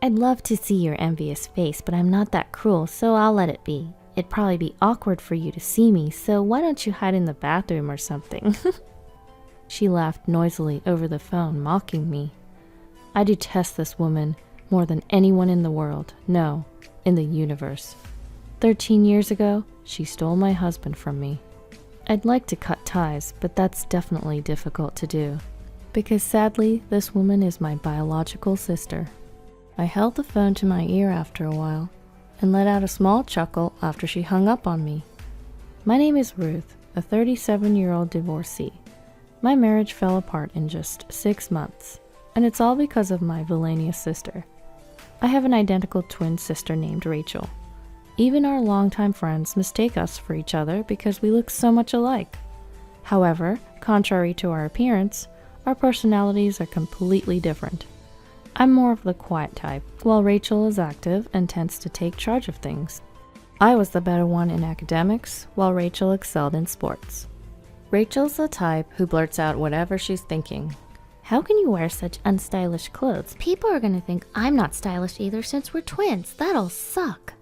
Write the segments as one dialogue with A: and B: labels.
A: I'd love to see your envious face, but I'm not that cruel, so I'll let it be. It'd probably be awkward for you to see me, so why don't you hide in the bathroom or something? She laughed noisily over the phone, mocking me. I detest this woman more than anyone in the world, no, in the universe. 13 years ago, she stole my husband from me. I'd like to cut ties, but that's definitely difficult to do, because sadly, this woman is my biological sister. I held the phone to my ear after a while, and let out a small chuckle after she hung up on me. My name is Ruth, a 37-year-old divorcee. My marriage fell apart in just 6 months, and it's all because of my villainous sister. I have an identical twin sister named Rachel. Even our longtime friends mistake us for each other because we look so much alike. However, contrary to our appearance, our personalities are completely different. I'm more of the quiet type, while Rachel is active and tends to take charge of things. I was the better one in academics, while Rachel excelled in sports. Rachel's the type who blurts out whatever she's thinking. How can you wear such unstylish clothes? People are gonna think I'm not stylish either since we're twins. That'll suck.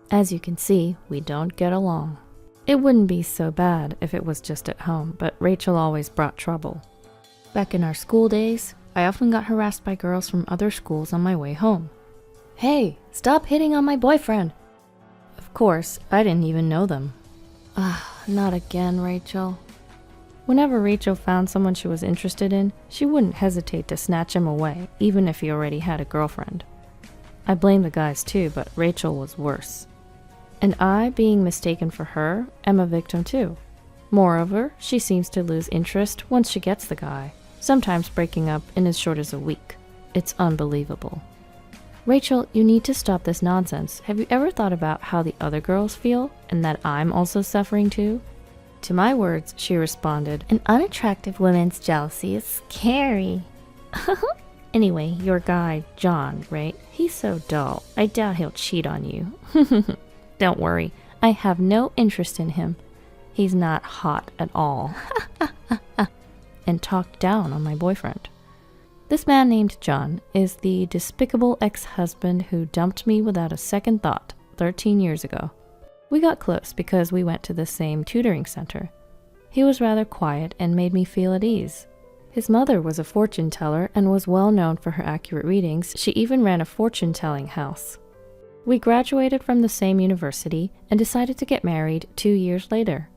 A: As you can see, we don't get along. It wouldn't be so bad if it was just at home, but Rachel always brought trouble. Back in our school days, I often got harassed by girls from other schools on my way home. Hey, stop hitting on my boyfriend! Of course, I didn't even know them. Not again, Rachel. Whenever Rachel found someone she was interested in, she wouldn't hesitate to snatch him away, even if he already had a girlfriend. I blame the guys too, but Rachel was worse. And I, being mistaken for her, am a victim too. Moreover, she seems to lose interest once she gets the guy, sometimes breaking up in as short as a week. It's unbelievable. Rachel, you need to stop this nonsense. Have you ever thought about how the other girls feel, and that I'm also suffering too? To my words, she responded, "An unattractive woman's jealousy is scary." Anyway, your guy, John, right? He's so dull. I doubt he'll cheat on you. Don't worry, I have no interest in him. He's not hot at all. And talked down on my boyfriend. This man named John is the despicable ex-husband who dumped me without a second thought 13 years ago. We got close because we went to the same tutoring center. He was rather quiet and made me feel at ease. His mother was a fortune teller and was well known for her accurate readings. She even ran a fortune-telling house. We graduated from the same university and decided to get married 2 years later.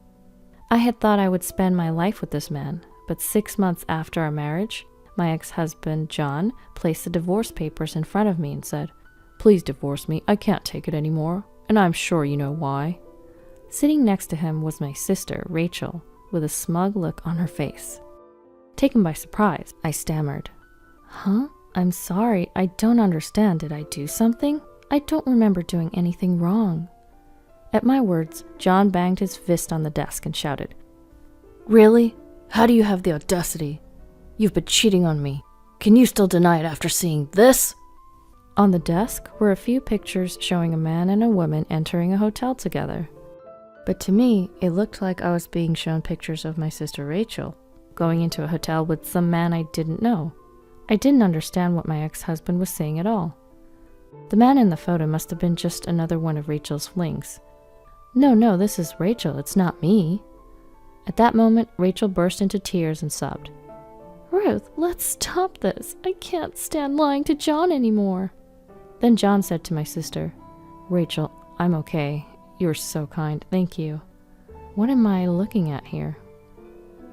A: I had thought I would spend my life with this man, but 6 months after our marriage, my ex-husband, John, placed the divorce papers in front of me and said, "Please divorce me, I can't take it anymore, and I'm sure you know why." Sitting next to him was my sister, Rachel, with a smug look on her face. Taken by surprise, I stammered, "Huh? I'm sorry, I don't understand. Did I do something? I don't remember doing anything wrong." At my words, John banged his fist on the desk and shouted, "Really? How do you have the audacity? You've been cheating on me. Can you still deny it after seeing this?" On the desk were a few pictures showing a man and a woman entering a hotel together. But to me, it looked like I was being shown pictures of my sister Rachel, going into a hotel with some man I didn't know. I didn't understand what my ex-husband was saying at all. The man in the photo must have been just another one of Rachel's flings. No, this is Rachel, it's not me." At that moment, Rachel burst into tears and sobbed, "Ruth, let's stop this. I can't stand lying to John anymore." Then John said to my sister, "Rachel, I'm okay. You're so kind, thank you. What am I looking at here?"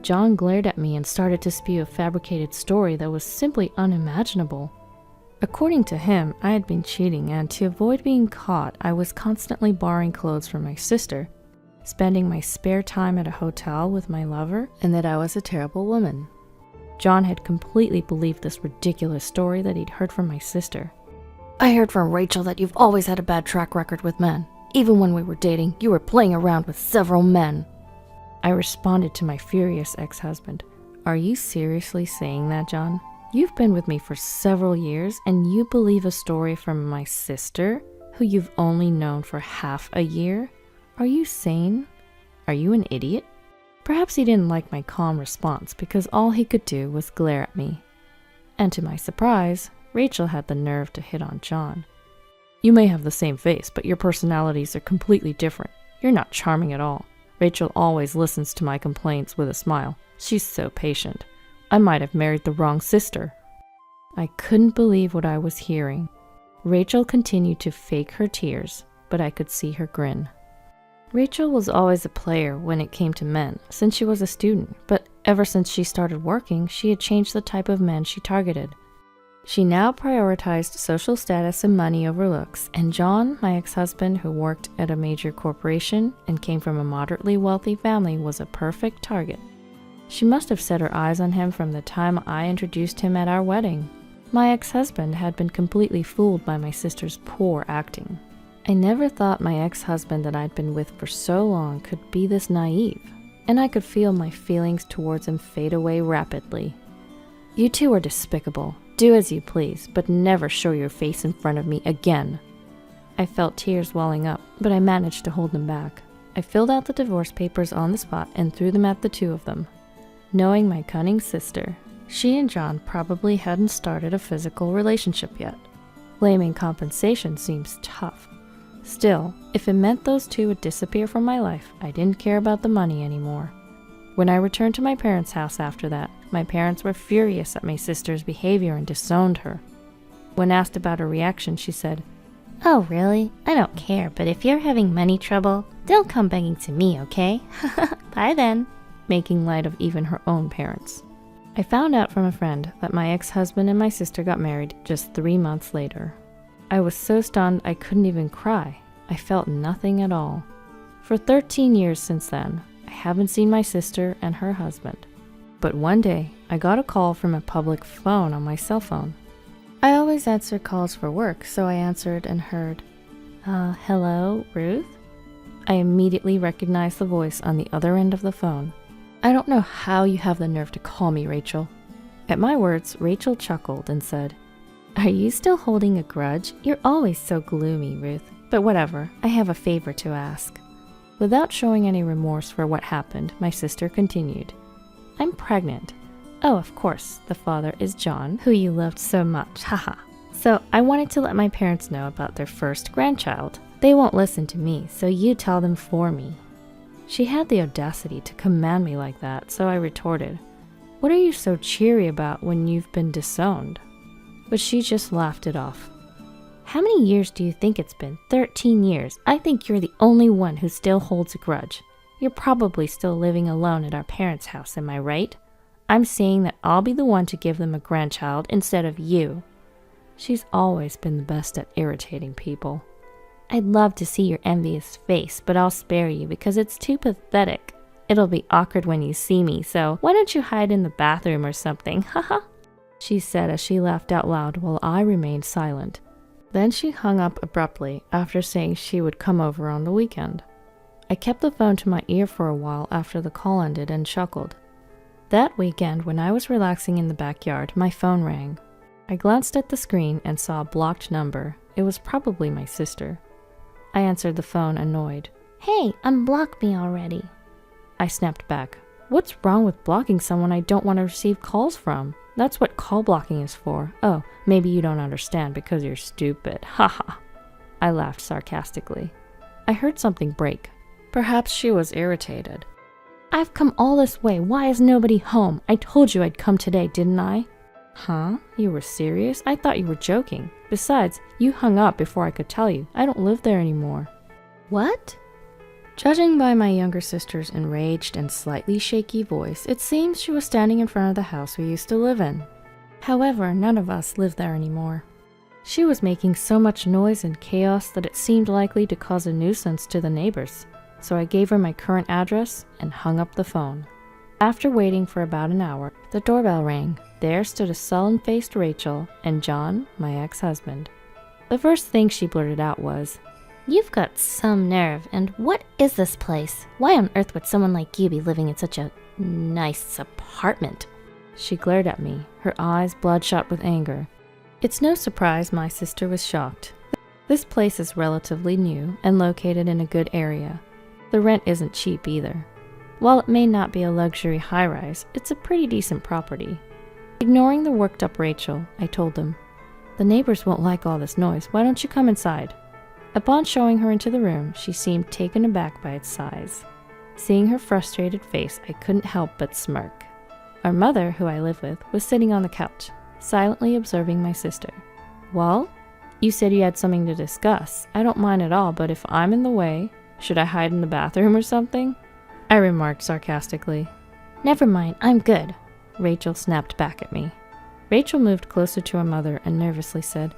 A: John glared at me and started to spew a fabricated story that was simply unimaginable. According to him, I had been cheating, and to avoid being caught, I was constantly borrowing clothes from my sister, spending my spare time at a hotel with my lover, and that I was a terrible woman. John had completely believed this ridiculous story that he'd heard from my sister. "I heard from Rachel that you've always had a bad track record with men. Even when we were dating, you were playing around with several men." I responded to my furious ex-husband, "Are you seriously saying that, John? You've been with me for several years, and you believe a story from my sister, who you've only known for half a year? Are you sane? Are you an idiot?" Perhaps he didn't like my calm response because all he could do was glare at me. And to my surprise, Rachel had the nerve to hit on John. You may have the same face, but your personalities are completely different. You're not charming at all. Rachel always listens to my complaints with a smile. She's so patient. I might have married the wrong sister. I couldn't believe what I was hearing. Rachel continued to fake her tears, but I could see her grin. Rachel was always a player when it came to men, since she was a student, but ever since she started working, she had changed the type of men she targeted. She now prioritized social status and money over looks, and John, my ex-husband who worked at a major corporation and came from a moderately wealthy family, was a perfect target. She must have set her eyes on him from the time I introduced him at our wedding. My ex-husband had been completely fooled by my sister's poor acting. I never thought my ex-husband that I'd been with for so long could be this naive, and I could feel my feelings towards him fade away rapidly. You two are despicable. Do as you please, but never show your face in front of me again. I felt tears welling up, but I managed to hold them back. I filled out the divorce papers on the spot and threw them at the two of them. Knowing my cunning sister, she and John probably hadn't started a physical relationship yet. Blaming compensation seems tough. Still, if it meant those two would disappear from my life, I didn't care about the money anymore. When I returned to my parents' house after that, my parents were furious at my sister's behavior and disowned her. When asked about her reaction, she said, "Oh, really? I don't care, but if you're having money trouble, don't come begging to me, okay? Bye then," making light of even her own parents. I found out from a friend that my ex-husband and my sister got married just 3 months later. I was so stunned I couldn't even cry. I felt nothing at all. For 13 years since then, I haven't seen my sister and her husband. But one day, I got a call from a public phone on my cell phone. I always answer calls for work, so I answered and heard, hello, Ruth? I immediately recognized the voice on the other end of the phone. I don't know how you have the nerve to call me, Rachel. At my words, Rachel chuckled and said, "Are you still holding a grudge? You're always so gloomy, Ruth. But whatever, I have a favor to ask." Without showing any remorse for what happened, my sister continued, "I'm pregnant. Oh, of course, the father is John, who you loved so much, haha. So I wanted to let my parents know about their first grandchild. They won't listen to me, so you tell them for me." She had the audacity to command me like that, so I retorted, "What are you so cheery about when you've been disowned?" But she just laughed it off. "How many years do you think it's been? 13 years. I think you're the only one who still holds a grudge. You're probably still living alone at our parents' house, am I right? I'm saying that I'll be the one to give them a grandchild instead of you." She's always been the best at irritating people. "I'd love to see your envious face, but I'll spare you because it's too pathetic. It'll be awkward when you see me, so why don't you hide in the bathroom or something, haha," she said as she laughed out loud while I remained silent. Then she hung up abruptly after saying she would come over on the weekend. I kept the phone to my ear for a while after the call ended and chuckled. That weekend, when I was relaxing in the backyard, my phone rang. I glanced at the screen and saw a blocked number. It was probably my sister. I answered the phone, annoyed. "Hey, unblock me already." I snapped back. "What's wrong with blocking someone I don't want to receive calls from? That's what call blocking is for. Oh, maybe you don't understand because you're stupid. Haha." I laughed sarcastically. I heard something break. Perhaps she was irritated. "I've come all this way. Why is nobody home? I told you I'd come today, didn't I?" "Huh? You were serious? I thought you were joking. Besides, you hung up before I could tell you. I don't live there anymore." "What?" Judging by my younger sister's enraged and slightly shaky voice, it seems she was standing in front of the house we used to live in. However, none of us live there anymore. She was making so much noise and chaos that it seemed likely to cause a nuisance to the neighbors, so I gave her my current address and hung up the phone. After waiting for about an hour, the doorbell rang. There stood a sullen-faced Rachel and John, my ex-husband. The first thing she blurted out was, "You've got some nerve, and what is this place? Why on earth would someone like you be living in such a nice apartment?" She glared at me, her eyes bloodshot with anger. It's no surprise my sister was shocked. This place is relatively new and located in a good area. The rent isn't cheap either. While it may not be a luxury high-rise, it's a pretty decent property. Ignoring the worked-up Rachel, I told them, The neighbors won't like all this noise. Why don't you come inside? Upon showing her into the room, she seemed taken aback by its size. Seeing her frustrated face, I couldn't help but smirk. Our mother, who I live with, was sitting on the couch, silently observing my sister. Well, you said you had something to discuss. I don't mind at all, but if I'm in the way, should I hide in the bathroom or something? I remarked sarcastically. Never mind, I'm good, Rachel snapped back at me. Rachel moved closer to her mother and nervously said,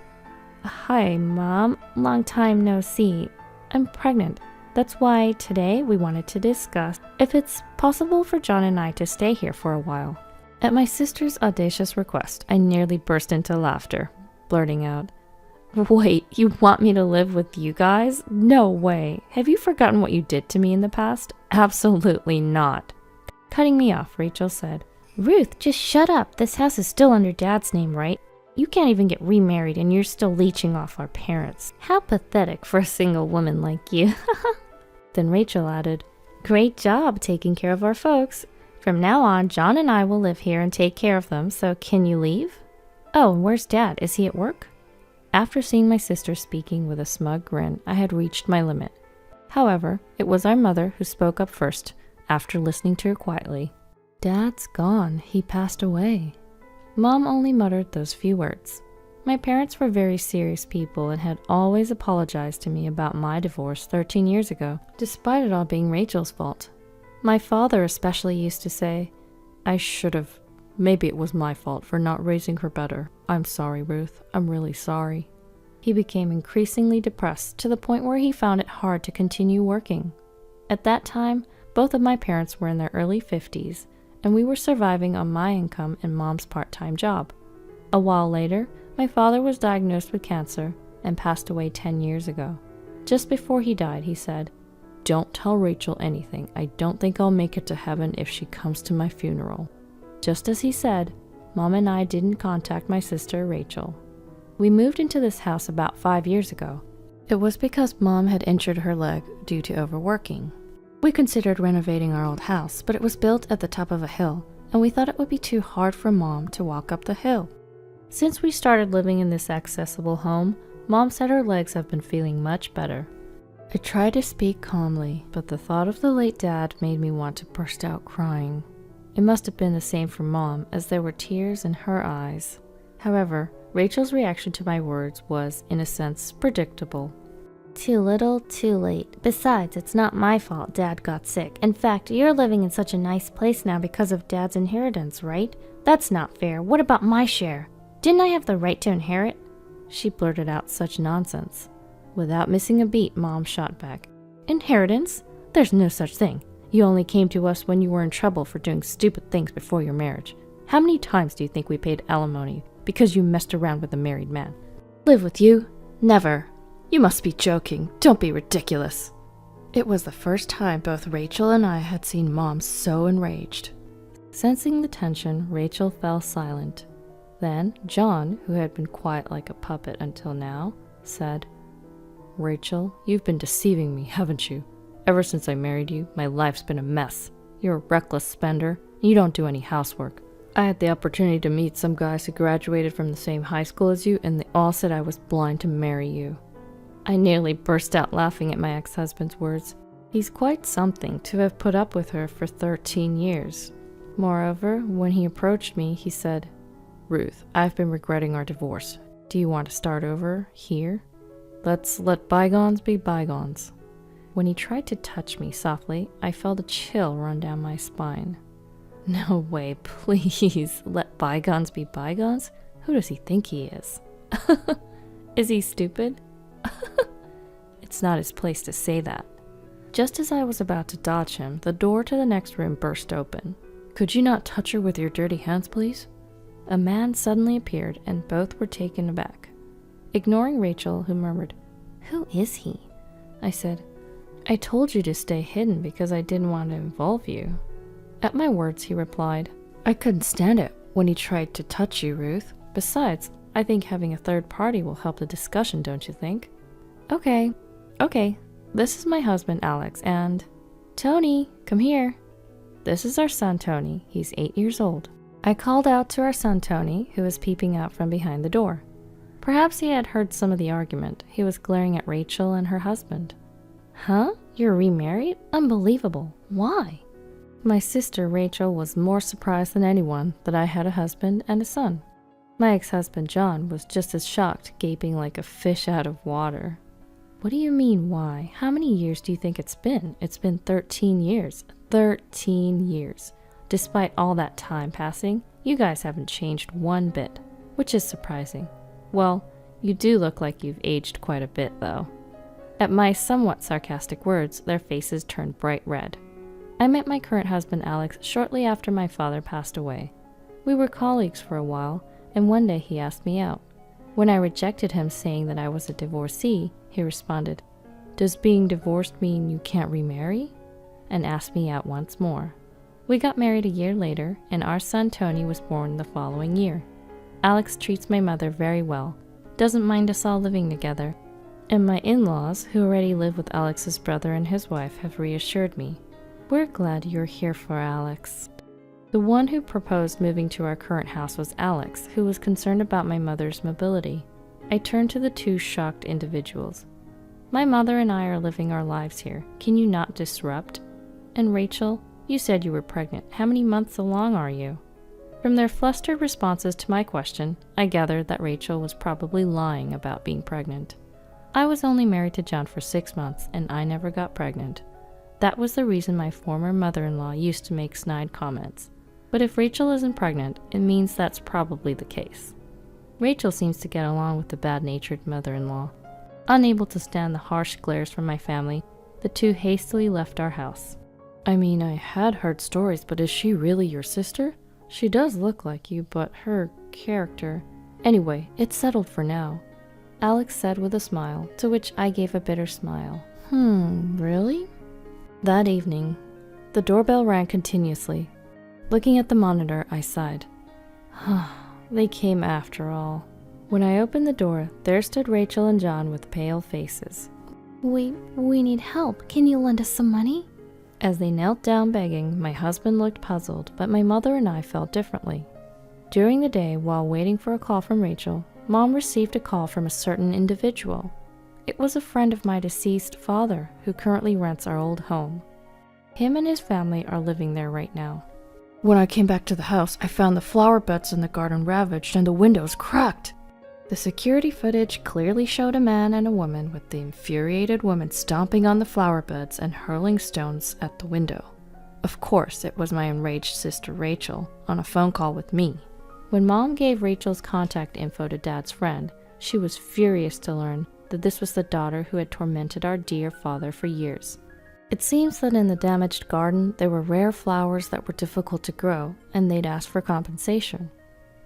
A: Hi, Mom. Long time no see. I'm pregnant. That's why today we wanted to discuss if it's possible for John and I to stay here for a while. At my sister's audacious request, I nearly burst into laughter, blurting out, Wait, you want me to live with you guys? No way. Have you forgotten what you did to me in the past? Absolutely not. Cutting me off, Rachel said, Ruth, just shut up. This house is still under Dad's name, right? You can't even get remarried and you're still leeching off our parents. How pathetic for a single woman like you. Then Rachel added, Great job taking care of our folks. From now on, John and I will live here and take care of them, so can you leave? Oh, and where's Dad? Is he at work? After seeing my sister speaking with a smug grin, I had reached my limit. However, it was our mother who spoke up first, after listening to her quietly. Dad's gone. He passed away. Mom only muttered those few words. My parents were very serious people and had always apologized to me about my divorce 13 years ago, despite it all being Rachel's fault. My father especially used to say, I should have. Maybe it was my fault for not raising her better. I'm sorry, Ruth. I'm really sorry. He became increasingly depressed to the point where he found it hard to continue working. At that time, both of my parents were in their early 50s, and we were surviving on my income and Mom's part-time job. A while later, my father was diagnosed with cancer and passed away 10 years ago. Just before he died, he said, Don't tell Rachel anything. I don't think I'll make it to heaven if she comes to my funeral. Just as he said, Mom and I didn't contact my sister, Rachel. We moved into this house about 5 years ago. It was because Mom had injured her leg due to overworking. We considered renovating our old house, but it was built at the top of a hill, and we thought it would be too hard for Mom to walk up the hill. Since we started living in this accessible home, Mom said her legs have been feeling much better. I tried to speak calmly, but the thought of the late Dad made me want to burst out crying. It must have been the same for Mom, as there were tears in her eyes. However, Rachel's reaction to my words was, in a sense, predictable. Too little, too late. Besides, it's not my fault Dad got sick. In fact, you're living in such a nice place now because of Dad's inheritance, right? That's not fair. What about my share? Didn't I have the right to inherit? She blurted out such nonsense. Without missing a beat, Mom shot back. Inheritance? There's no such thing. You only came to us when you were in trouble for doing stupid things before your marriage. How many times do you think we paid alimony because you messed around with a married man? Live with you? Never. You must be joking. Don't be ridiculous. It was the first time both Rachel and I had seen Mom so enraged. Sensing the tension, Rachel fell silent. Then John, who had been quiet like a puppet until now, said, Rachel, you've been deceiving me, haven't you? Ever since I married you, my life's been a mess. You're a reckless spender, and you don't do any housework. I had the opportunity to meet some guys who graduated from the same high school as you, and they all said I was blind to marry you. I nearly burst out laughing at my ex-husband's words. He's quite something to have put up with her for 13 years. Moreover, when he approached me, he said, Ruth, I've been regretting our divorce. Do you want to start over here? Let's let bygones be bygones. When he tried to touch me softly, I felt a chill run down my spine. No way, please. Let bygones be bygones? Who does he think he is? Is he stupid? It's not his place to say that. Just as I was about to dodge him, the door to the next room burst open. Could you not touch her with your dirty hands, please? A man suddenly appeared, and both were taken aback. Ignoring Rachel, who murmured, Who is he? I said, I told you to stay hidden because I didn't want to involve you. At my words, he replied, I couldn't stand it when he tried to touch you, Ruth. Besides, I think having a third party will help the discussion, don't you think? Okay. This is my husband, Alex, and... Tony, come here. This is our son, Tony. He's 8 years old. I called out to our son, Tony, who was peeping out from behind the door. Perhaps he had heard some of the argument. He was glaring at Rachel and her husband. Huh? You're remarried? Unbelievable. Why? My sister Rachel was more surprised than anyone that I had a husband and a son. My ex-husband John was just as shocked, gaping like a fish out of water. What do you mean, why? How many years do you think it's been? It's been 13 years. 13 years. Despite all that time passing, you guys haven't changed one bit, which is surprising. Well, you do look like you've aged quite a bit, though. At my somewhat sarcastic words, their faces turned bright red. I met my current husband Alex shortly after my father passed away. We were colleagues for a while, and one day he asked me out. When I rejected him saying that I was a divorcee, he responded, "Does being divorced mean you can't remarry?" and asked me out once more. We got married a year later, and our son Tony was born the following year. Alex treats my mother very well, doesn't mind us all living together, and my in-laws, who already live with Alex's brother and his wife, have reassured me. We're glad you're here for Alex. The one who proposed moving to our current house was Alex, who was concerned about my mother's mobility. I turned to the two shocked individuals. My mother and I are living our lives here. Can you not disrupt? And Rachel, you said you were pregnant. How many months along are you? From their flustered responses to my question, I gathered that Rachel was probably lying about being pregnant. I was only married to John for 6 months, and I never got pregnant. That was the reason my former mother-in-law used to make snide comments. But if Rachel isn't pregnant, it means that's probably the case. Rachel seems to get along with the bad-natured mother-in-law. Unable to stand the harsh glares from my family, the two hastily left our house. I mean, I had heard stories, but is she really your sister? She does look like you, but her character... Anyway, it's settled for now, Alex said with a smile, to which I gave a bitter smile. Really? That evening, the doorbell rang continuously. Looking at the monitor, I sighed. They came after all. When I opened the door, there stood Rachel and John with pale faces. We need help. Can you lend us some money? As they knelt down begging, my husband looked puzzled, but my mother and I felt differently. During the day, while waiting for a call from Rachel, Mom received a call from a certain individual. It was a friend of my deceased father, who currently rents our old home. Him and his family are living there right now. When I came back to the house, I found the flower beds in the garden ravaged and the windows cracked. The security footage clearly showed a man and a woman, with the infuriated woman stomping on the flower beds and hurling stones at the window. Of course, it was my enraged sister Rachel, on a phone call with me. When Mom gave Rachel's contact info to Dad's friend, she was furious to learn that this was the daughter who had tormented our dear father for years. It seems that in the damaged garden, there were rare flowers that were difficult to grow, and they'd asked for compensation.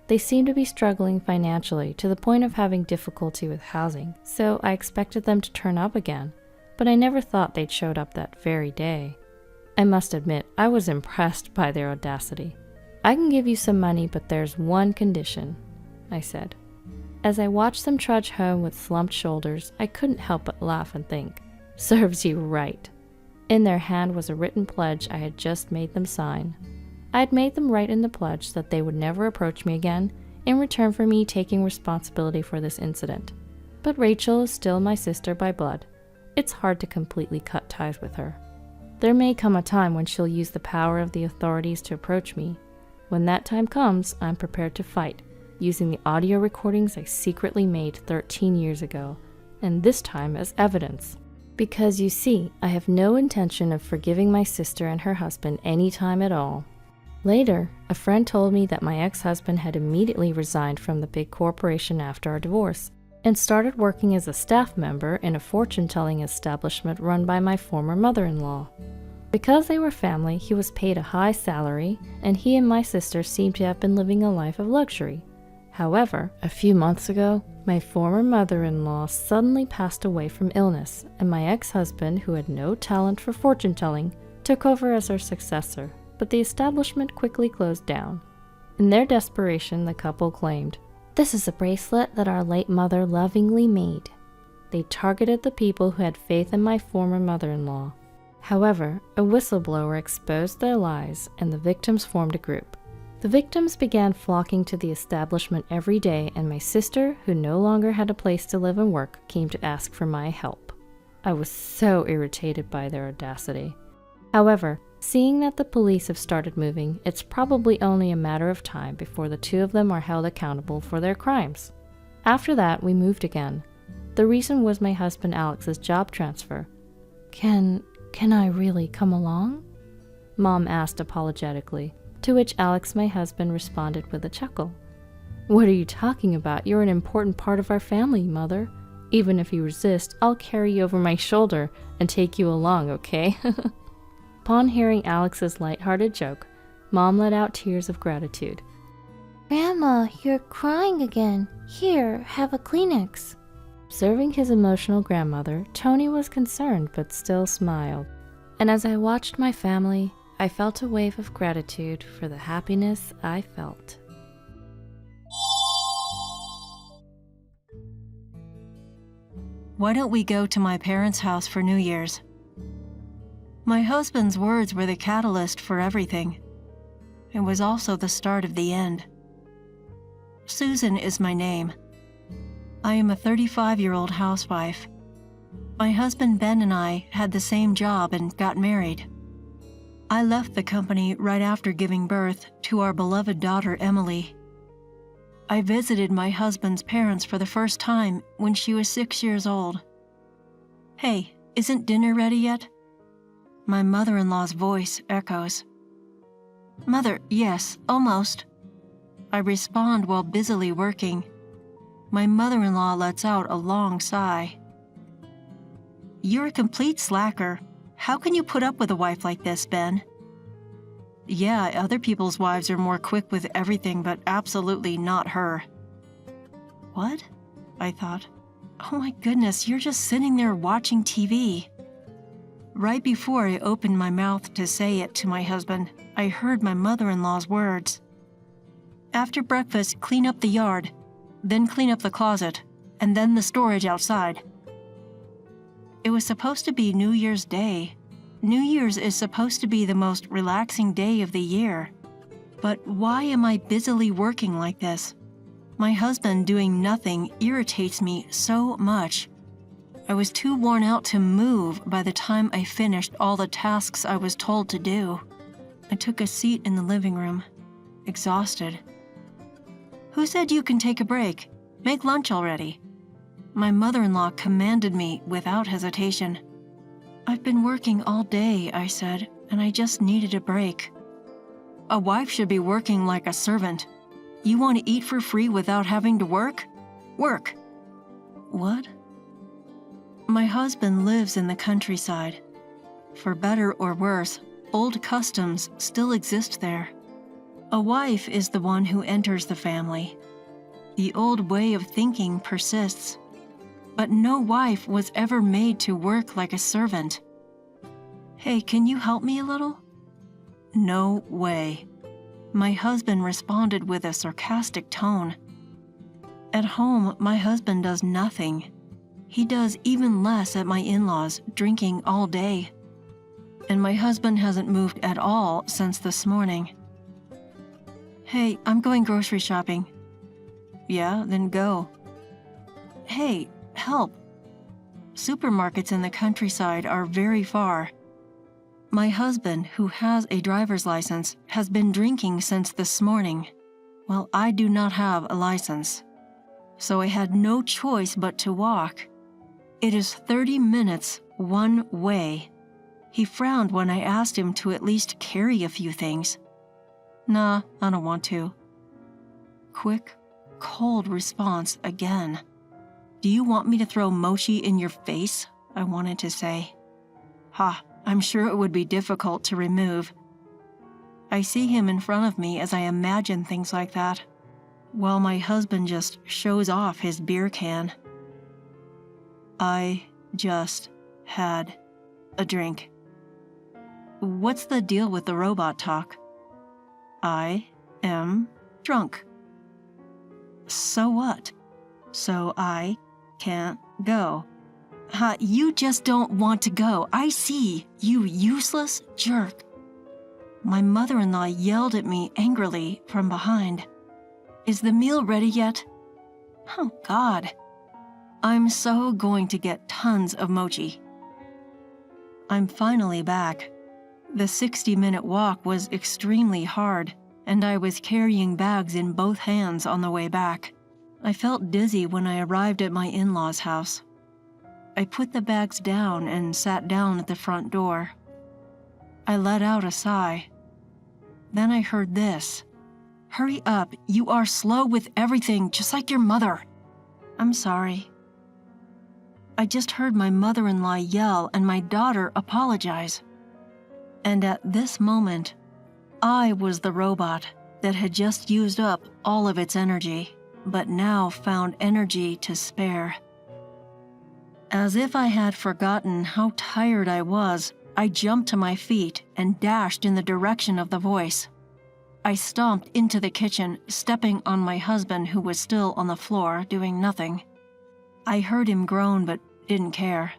A: They seemed to be struggling financially to the point of having difficulty with housing, so I expected them to turn up again, but I never thought they'd showed up that very day. I must admit, I was impressed by their audacity. I can give you some money, but there's one condition, I said. As I watched them trudge home with slumped shoulders, I couldn't help but laugh and think, serves you right. In their hand was a written pledge I had just made them sign. I had made them write in the pledge that they would never approach me again in return for me taking responsibility for this incident. But Rachel is still my sister by blood. It's hard to completely cut ties with her. There may come a time when she'll use the power of the authorities to approach me. When that time comes, I'm prepared to fight, using the audio recordings I secretly made 13 years ago, and this time as evidence. Because you see, I have no intention of forgiving my sister and her husband any time at all. Later, a friend told me that my ex-husband had immediately resigned from the big corporation after our divorce and started working as a staff member in a fortune-telling establishment run by my former mother-in-law. Because they were family, he was paid a high salary, and he and my sister seemed to have been living a life of luxury. However, a few months ago, my former mother-in-law suddenly passed away from illness, and my ex-husband, who had no talent for fortune-telling, took over as her successor. But the establishment quickly closed down. In their desperation, the couple claimed, "This is a bracelet that our late mother lovingly made." They targeted the people who had faith in my former mother-in-law. However, a whistleblower exposed their lies, and the victims formed a group. The victims began flocking to the establishment every day, and my sister, who no longer had a place to live and work, came to ask for my help. I was so irritated by their audacity. However, seeing that the police have started moving, it's probably only a matter of time before the two of them are held accountable for their crimes. After that, we moved again. The reason was my husband Alex's job transfer. Can I really come along? Mom asked apologetically, to which Alex, my husband, responded with a chuckle. What are you talking about? You're an important part of our family, Mother. Even if you resist, I'll carry you over my shoulder and take you along, okay? Upon hearing Alex's lighthearted joke, Mom let out tears of gratitude.
B: Grandma, you're crying again. Here, have a Kleenex.
A: Observing his emotional grandmother, Tony was concerned but still smiled. And as I watched my family, I felt a wave of gratitude for the happiness I felt.
C: Why don't we go to my parents' house for New Year's? My husband's words were the catalyst for everything. It was also the start of the end. Susan is my name. I am a 35-year-old housewife. My husband Ben and I had the same job and got married. I left the company right after giving birth to our beloved daughter Emily. I visited my husband's parents for the first time when she was 6 years old. Hey, isn't dinner ready yet? My mother-in-law's voice echoes. Mother, yes, almost. I respond while busily working. My mother-in-law lets out a long sigh. You're a complete slacker. How can you put up with a wife like this, Ben? Yeah, other people's wives are more quick with everything, but absolutely not her. What? I thought. Oh my goodness, you're just sitting there watching TV. Right before I opened my mouth to say it to my husband, I heard my mother-in-law's words. After breakfast, clean up the yard, then clean up the closet, and then the storage outside. It was supposed to be New Year's Day. New Year's is supposed to be the most relaxing day of the year. But why am I busily working like this? My husband doing nothing irritates me so much. I was too worn out to move by the time I finished all the tasks I was told to do. I took a seat in the living room, exhausted. Who said you can take a break? Make lunch already. My mother-in-law commanded me without hesitation. I've been working all day, I said, and I just needed a break. A wife should be working like a servant. You want to eat for free without having to work? Work. What? My husband lives in the countryside. For better or worse, old customs still exist there. A wife is the one who enters the family. The old way of thinking persists. But no wife was ever made to work like a servant. Hey, can you help me a little? No way. My husband responded with a sarcastic tone. At home, my husband does nothing. He does even less at my in-laws, drinking all day. And my husband hasn't moved at all since this morning. Hey, I'm going grocery shopping. Yeah, then go. Hey, help. Supermarkets in the countryside are very far. My husband, who has a driver's license, has been drinking since this morning. Well, I do not have a license. So I had no choice but to walk. It is 30 minutes one way. He frowned when I asked him to at least carry a few things. Nah, I don't want to. Quick, cold response again. Do you want me to throw mochi in your face? I wanted to say. Ha, I'm sure it would be difficult to remove. I see him in front of me as I imagine things like that, while my husband just shows off his beer can. I just had a drink. What's the deal with the robot talk? I am drunk. So what? So I can't go. Ha, you just don't want to go. I see, you useless jerk. my mother-in-law yelled at me angrily from behind. "Is the meal ready yet?" Oh God. I'm so going to get tons of mochi. I'm finally back. The 60-minute walk was extremely hard, and I was carrying bags in both hands on the way back. I felt dizzy when I arrived at my in-laws' house. I put the bags down and sat down at the front door. I let out a sigh. Then I heard this. "Hurry up, you are slow with everything, just like your mother." I'm sorry. I just heard my mother-in-law yell and my daughter apologize. And at this moment, I was the robot that had just used up all of its energy, but now found energy to spare. As if I had forgotten how tired I was, I jumped to my feet and dashed in the direction of the voice. I stomped into the kitchen, stepping on my husband who was still on the floor doing nothing. I heard him groan but didn't care.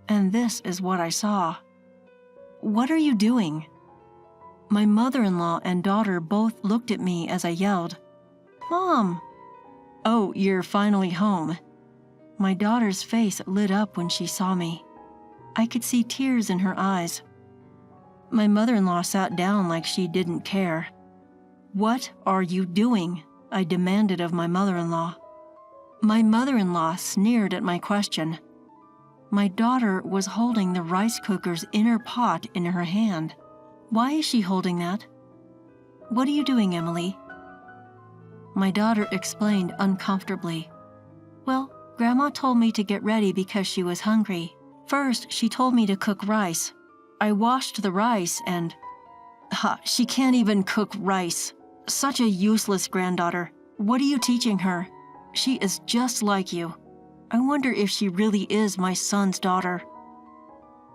C: And this is what I saw. "What are you doing?" My mother-in-law and daughter both looked at me as I yelled, "Mom!" "Oh, you're finally home." My daughter's face lit up when she saw me. I could see tears in her eyes. My mother-in-law sat down like she didn't care. "What are you doing?" I demanded of my mother-in-law. My mother-in-law sneered at my question. My daughter was holding the rice cooker's inner pot in her hand. "Why is she holding that?" "What are you doing, Emily?" My daughter explained uncomfortably. "Well, Grandma told me to get ready because she was hungry. First, she told me to cook rice. I washed the rice and... she can't even cook rice. Such a useless granddaughter. What are you teaching her? She is just like you. I wonder if she really is my son's daughter."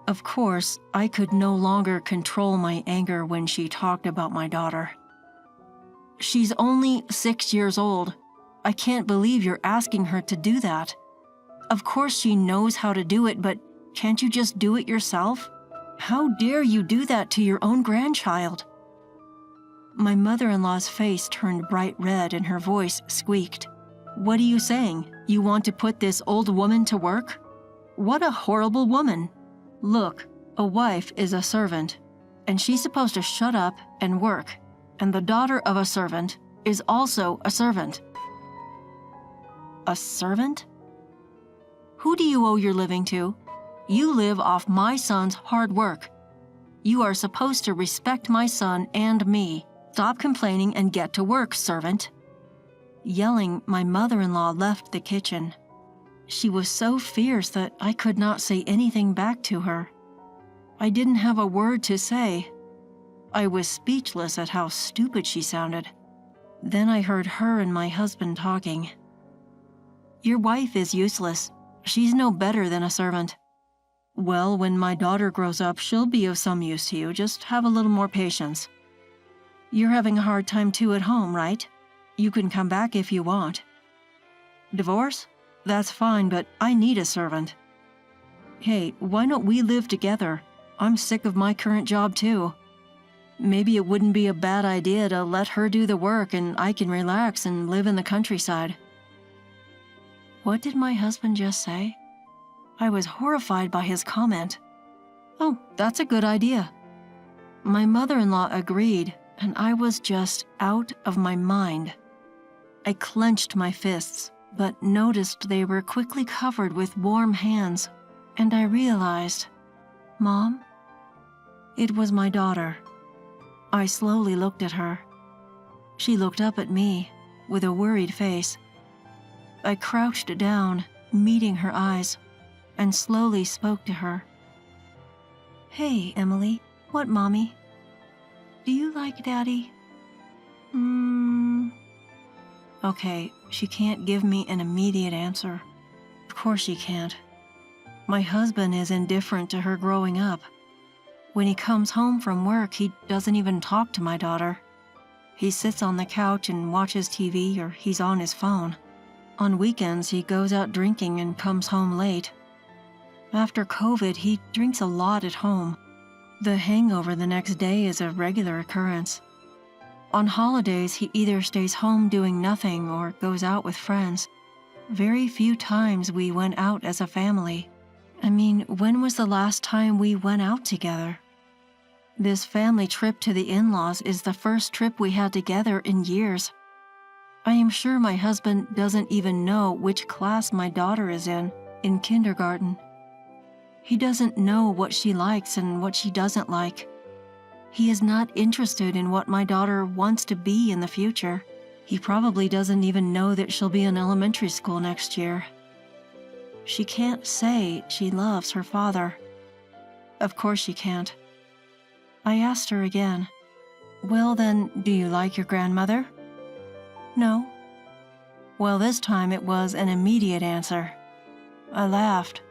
C: Of course, I could no longer control my anger when she talked about my daughter. "She's only 6 years old. I can't believe you're asking her to do that. Of course she knows how to do it, but can't you just do it yourself? How dare you do that to your own grandchild?" My mother-in-law's face turned bright red and her voice squeaked. "What are you saying? You want to put this old woman to work? What a horrible woman. Look, a wife is a servant, and she's supposed to shut up and work, and the daughter of a servant is also a servant." A servant? Who do you owe your living to? You live off my son's hard work. You are supposed to respect my son and me. Stop complaining and get to work, servant. Yelling, my mother-in-law left the kitchen. She was so fierce that I could not say anything back to her. I didn't have a word to say. I was speechless at how stupid she sounded. Then I heard her and my husband talking. "Your wife is useless. She's no better than a servant." "Well, when my daughter grows up, she'll be of some use to you. Just have a little more patience. You're having a hard time too at home, right? You can come back if you want." "Divorce? That's fine, but I need a servant." "Hey, why don't we live together? I'm sick of my current job too. Maybe it wouldn't be a bad idea to let her do the work and I can relax and live in the countryside." What did my husband just say? I was horrified by his comment. "Oh, that's a good idea." My mother-in-law agreed, and I was just out of my mind. I clenched my fists, but noticed they were quickly covered with warm hands, and I realized, "Mom?" It was my daughter. I slowly looked at her. She looked up at me with a worried face. I crouched down, meeting her eyes, and slowly spoke to her. "Hey, Emily. What, Mommy? Do you like Daddy?" Okay, she can't give me an immediate answer. Of course she can't. My husband is indifferent to her growing up. When he comes home from work, he doesn't even talk to my daughter. He sits on the couch and watches TV, or he's on his phone. On weekends, he goes out drinking and comes home late. After COVID, he drinks a lot at home. The hangover the next day is a regular occurrence. On holidays, he either stays home doing nothing or goes out with friends. Very few times we went out as a family. I mean, when was the last time we went out together? This family trip to the in-laws is the first trip we had together in years. I am sure my husband doesn't even know which class my daughter is in kindergarten. He doesn't know what she likes and what she doesn't like. He is not interested in what my daughter wants to be in the future. He probably doesn't even know that she'll be in elementary school next year. She can't say she loves her father. Of course she can't. I asked her again, "Well then, do you like your grandmother?" "No." Well, this time it was an immediate answer. I laughed.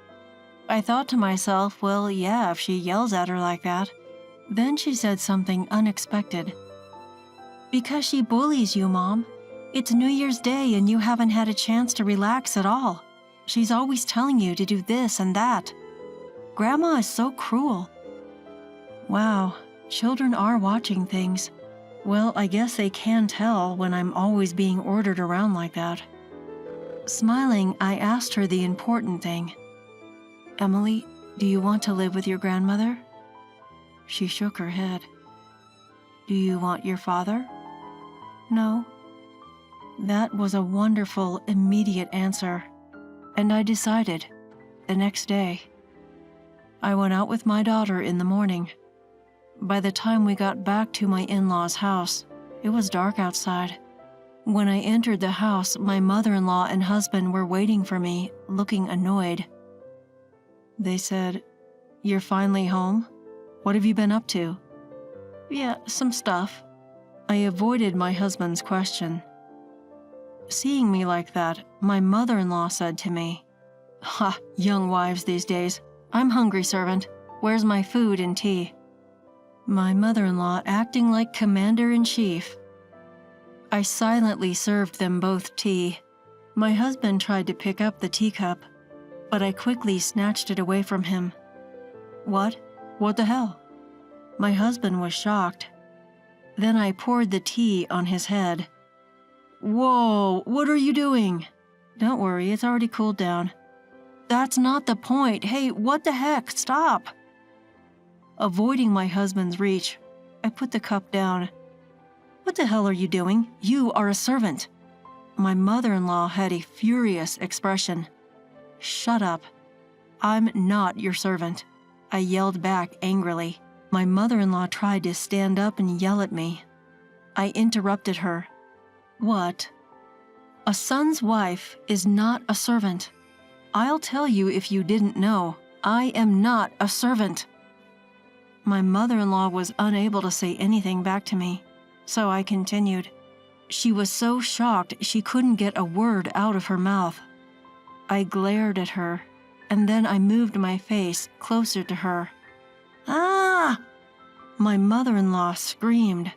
C: I thought to myself, well, yeah, if she yells at her like that. Then she said something unexpected. "Because she bullies you, Mom. It's New Year's Day and you haven't had a chance to relax at all. She's always telling you to do this and that. Grandma is so cruel." Wow, children are watching things. Well, I guess they can tell when I'm always being ordered around like that. Smiling, I asked her the important thing. "Emily, do you want to live with your grandmother?" She shook her head. "Do you want your father?" "No." That was a wonderful, immediate answer, and I decided the next day. I went out with my daughter in the morning. By the time we got back to my in-laws' house, it was dark outside. When I entered the house, my mother-in-law and husband were waiting for me, looking annoyed. They said, "You're finally home? What have you been up to?" "Yeah, some stuff." I avoided my husband's question. Seeing me like that, my mother-in-law said to me, "Ha, young wives these days. I'm hungry, servant. Where's my food and tea?" My mother-in-law acting like commander-in-chief. I silently served them both tea. My husband tried to pick up the teacup, but I quickly snatched it away from him. "What? What the hell?" My husband was shocked. Then I poured the tea on his head. "Whoa, what are you doing?" "Don't worry, it's already cooled down." "That's not the point. Hey, what the heck? Stop!" Avoiding my husband's reach, I put the cup down. "What the hell are you doing? You are a servant." My mother-in-law had a furious expression. "Shut up. I'm not your servant," I yelled back angrily. My mother-in-law tried to stand up and yell at me. I interrupted her. "What? A son's wife is not a servant. I'll tell you if you didn't know. I am not a servant." My mother-in-law was unable to say anything back to me, so I continued. She was so shocked she couldn't get a word out of her mouth. I glared at her, and then I moved my face closer to her. "Ah!" My mother-in-law screamed.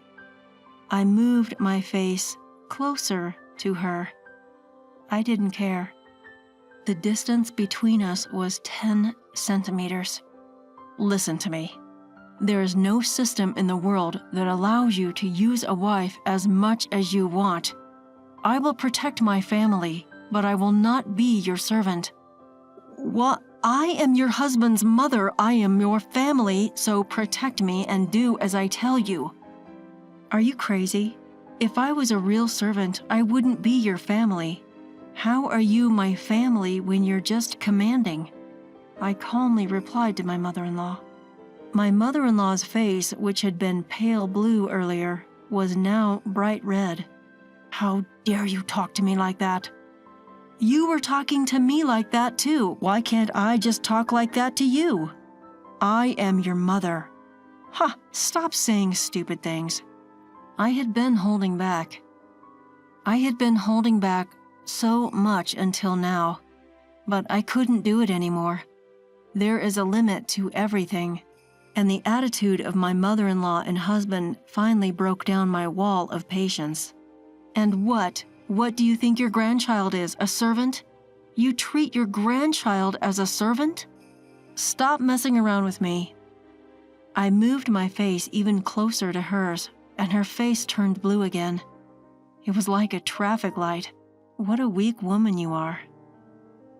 C: I moved my face closer to her. I didn't care. The distance between us was 10 centimeters. Listen to me. There is no system in the world that allows you to use a wife as much as you want. I will protect my family, but I will not be your servant. What? I am your husband's mother. I am your family, so protect me and do as I tell you. Are you crazy? If I was a real servant, I wouldn't be your family. How are you my family when you're just commanding? I calmly replied to my mother-in-law. My mother-in-law's face, which had been pale blue earlier, was now bright red. How dare you talk to me like that? You were talking to me like that too. Why can't I just talk like that to you? I am your mother. Ha! Stop saying stupid things. I had been holding back. I had been holding back so much until now, but I couldn't do it anymore. There is a limit to everything, and the attitude of my mother-in-law and husband finally broke down my wall of patience. And what do you think your grandchild is, a servant? You treat your grandchild as a servant? Stop messing around with me. I moved my face even closer to hers, and her face turned blue again. It was like a traffic light. What a weak woman you are.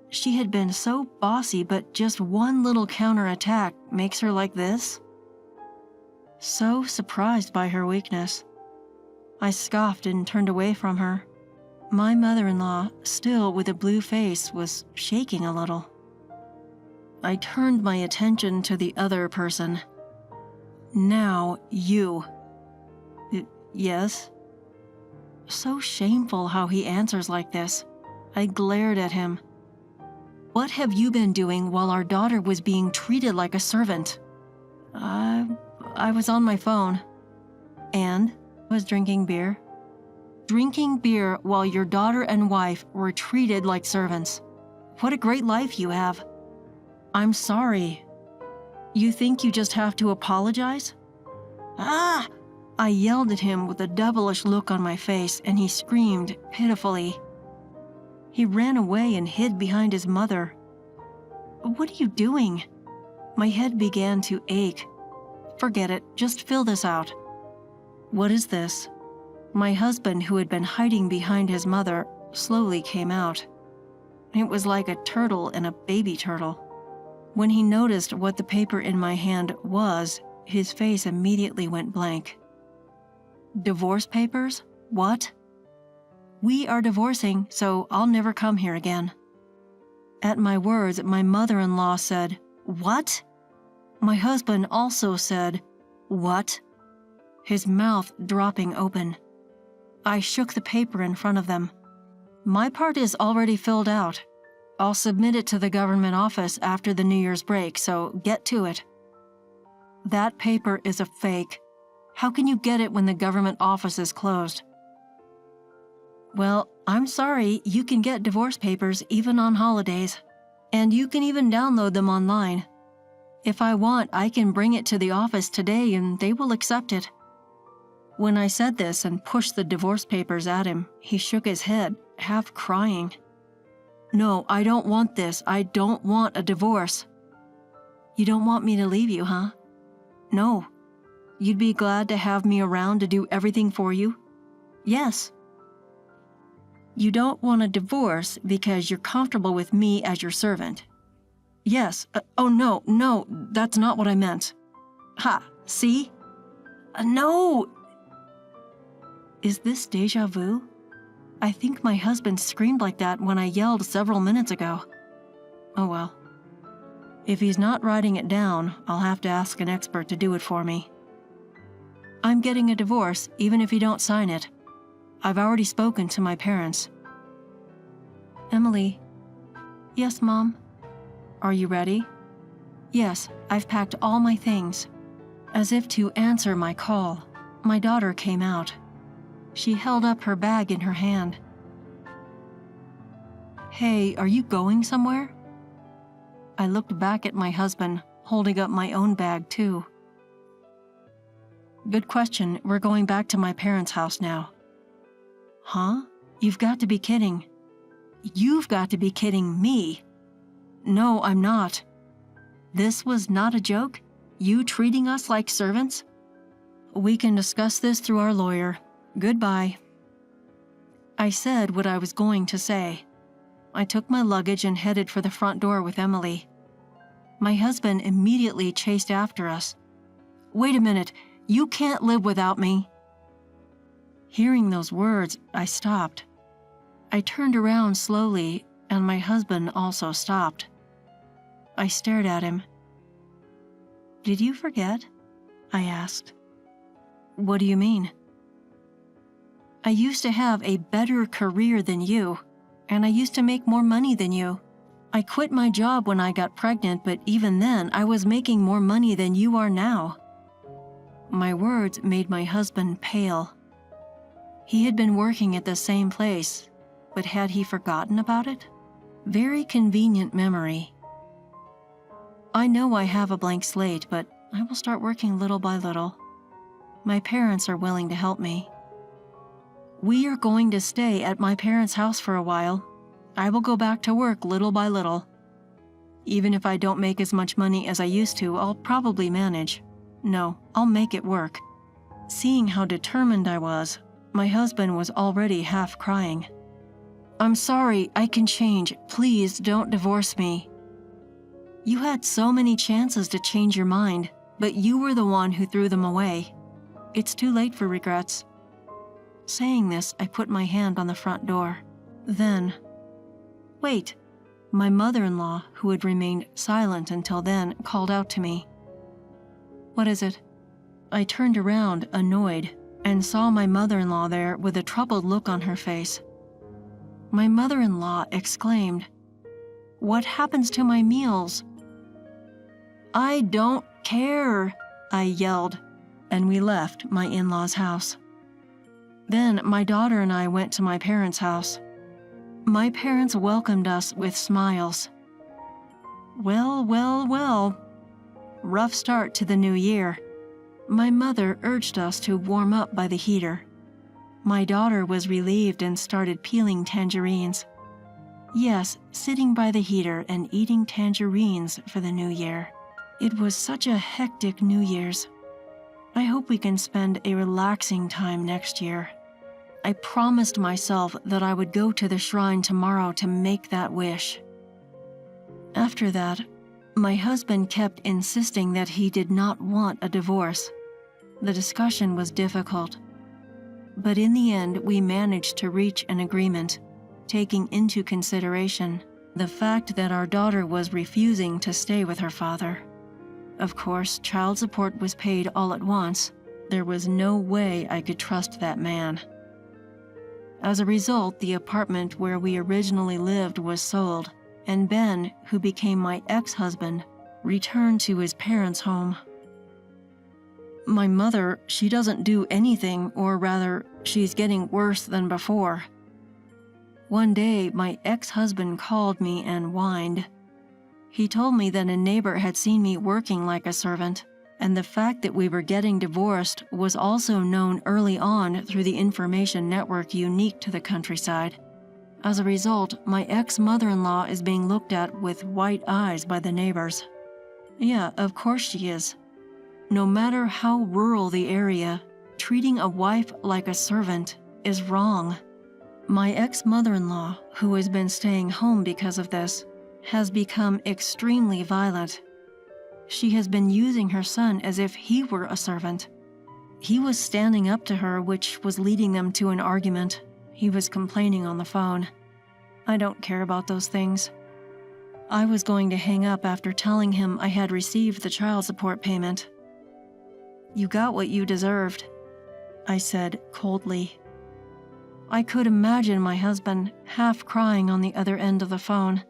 C: She had been so bossy, but just one little counterattack makes her like this? So surprised by her weakness. I scoffed and turned away from her. My mother-in-law, still with a blue face, was shaking a little. I turned my attention to the other person. Now, you. Yes? So shameful how he answers like this. I glared at him. What have you been doing while our daughter was being treated like a servant? I was on my phone. And was drinking beer. Drinking beer while your daughter and wife were treated like servants. What a great life you have. I'm sorry. You think you just have to apologize? Ah! I yelled at him with a devilish look on my face, and he screamed pitifully. He ran away and hid behind his mother. What are you doing? My head began to ache. Forget it, just fill this out. What is this? My husband, who had been hiding behind his mother, slowly came out. It was like a turtle and a baby turtle. When he noticed what the paper in my hand was, his face immediately went blank. Divorce papers? What? We are divorcing, so I'll never come here again. At my words, my mother-in-law said, "What?" My husband also said, "What?" His mouth dropping open. I shook the paper in front of them. My part is already filled out. I'll submit it to the government office after the New Year's break, so get to it. That paper is a fake. How can you get it when the government office is closed? Well, I'm sorry, you can get divorce papers even on holidays. And you can even download them online. If I want, I can bring it to the office today and they will accept it. When I said this and pushed the divorce papers at him, he shook his head, half crying. No, I don't want this. I don't want a divorce. You don't want me to leave you, huh? No. You'd be glad to have me around to do everything for you? Yes. You don't want a divorce because you're comfortable with me as your servant? Yes. Oh, no, that's not what I meant. Ha, see? No! Is this déjà vu? I think my husband screamed like that when I yelled several minutes ago. Oh well. If he's not writing it down, I'll have to ask an expert to do it for me. I'm getting a divorce even if you don't sign it. I've already spoken to my parents. Emily. Yes, Mom. Are you ready? Yes, I've packed all my things. As if to answer my call, my daughter came out. She held up her bag in her hand. Hey, are you going somewhere? I looked back at my husband, holding up my own bag too. Good question. We're going back to my parents' house now. Huh? You've got to be kidding. You've got to be kidding me. No, I'm not. This was not a joke? You treating us like servants? We can discuss this through our lawyer. Goodbye. I said what I was going to say. I took my luggage and headed for the front door with Emily. My husband immediately chased after us. Wait a minute, you can't live without me. Hearing those words, I stopped. I turned around slowly, and my husband also stopped. I stared at him. Did you forget? I asked. What do you mean? I used to have a better career than you, and I used to make more money than you. I quit my job when I got pregnant, but even then, I was making more money than you are now. My words made my husband pale. He had been working at the same place, but had he forgotten about it? Very convenient memory. I know I have a blank slate, but I will start working little by little. My parents are willing to help me. We are going to stay at my parents' house for a while. I will go back to work little by little. Even if I don't make as much money as I used to, I'll probably manage. No, I'll make it work. Seeing how determined I was, my husband was already half crying. I'm sorry, I can change. Please don't divorce me. You had so many chances to change your mind, but you were the one who threw them away. It's too late for regrets. Saying this, I put my hand on the front door. Then, wait, my mother-in-law, who had remained silent until then, called out to me. What is it? I turned around, annoyed, and saw my mother-in-law there with a troubled look on her face. My mother-in-law exclaimed, "What happens to my meals?" "I don't care," I yelled, and we left my in-laws' house. Then my daughter and I went to my parents' house. My parents welcomed us with smiles. Well, well, well. Rough start to the new year. My mother urged us to warm up by the heater. My daughter was relieved and started peeling tangerines. Yes, sitting by the heater and eating tangerines for the new year. It was such a hectic New Year's. I hope we can spend a relaxing time next year. I promised myself that I would go to the shrine tomorrow to make that wish. After that, my husband kept insisting that he did not want a divorce. The discussion was difficult. But in the end, we managed to reach an agreement, taking into consideration the fact that our daughter was refusing to stay with her father. Of course, child support was paid all at once. There was no way I could trust that man. As a result, the apartment where we originally lived was sold, and Ben, who became my ex-husband, returned to his parents' home. My mother, she doesn't do anything, or rather, she's getting worse than before. One day, my ex-husband called me and whined. He told me that a neighbor had seen me working like a servant, and the fact that we were getting divorced was also known early on through the information network unique to the countryside. As a result, my ex-mother-in-law is being looked at with white eyes by the neighbors. Yeah, of course she is. No matter how rural the area, treating a wife like a servant is wrong. My ex-mother-in-law, who has been staying home because of this, has become extremely violent. She has been using her son as if he were a servant. He was standing up to her, which was leading them to an argument. He was complaining on the phone. I don't care about those things. I was going to hang up after telling him I had received the child support payment. You got what you deserved, I said coldly. I could imagine my husband half crying on the other end of the phone.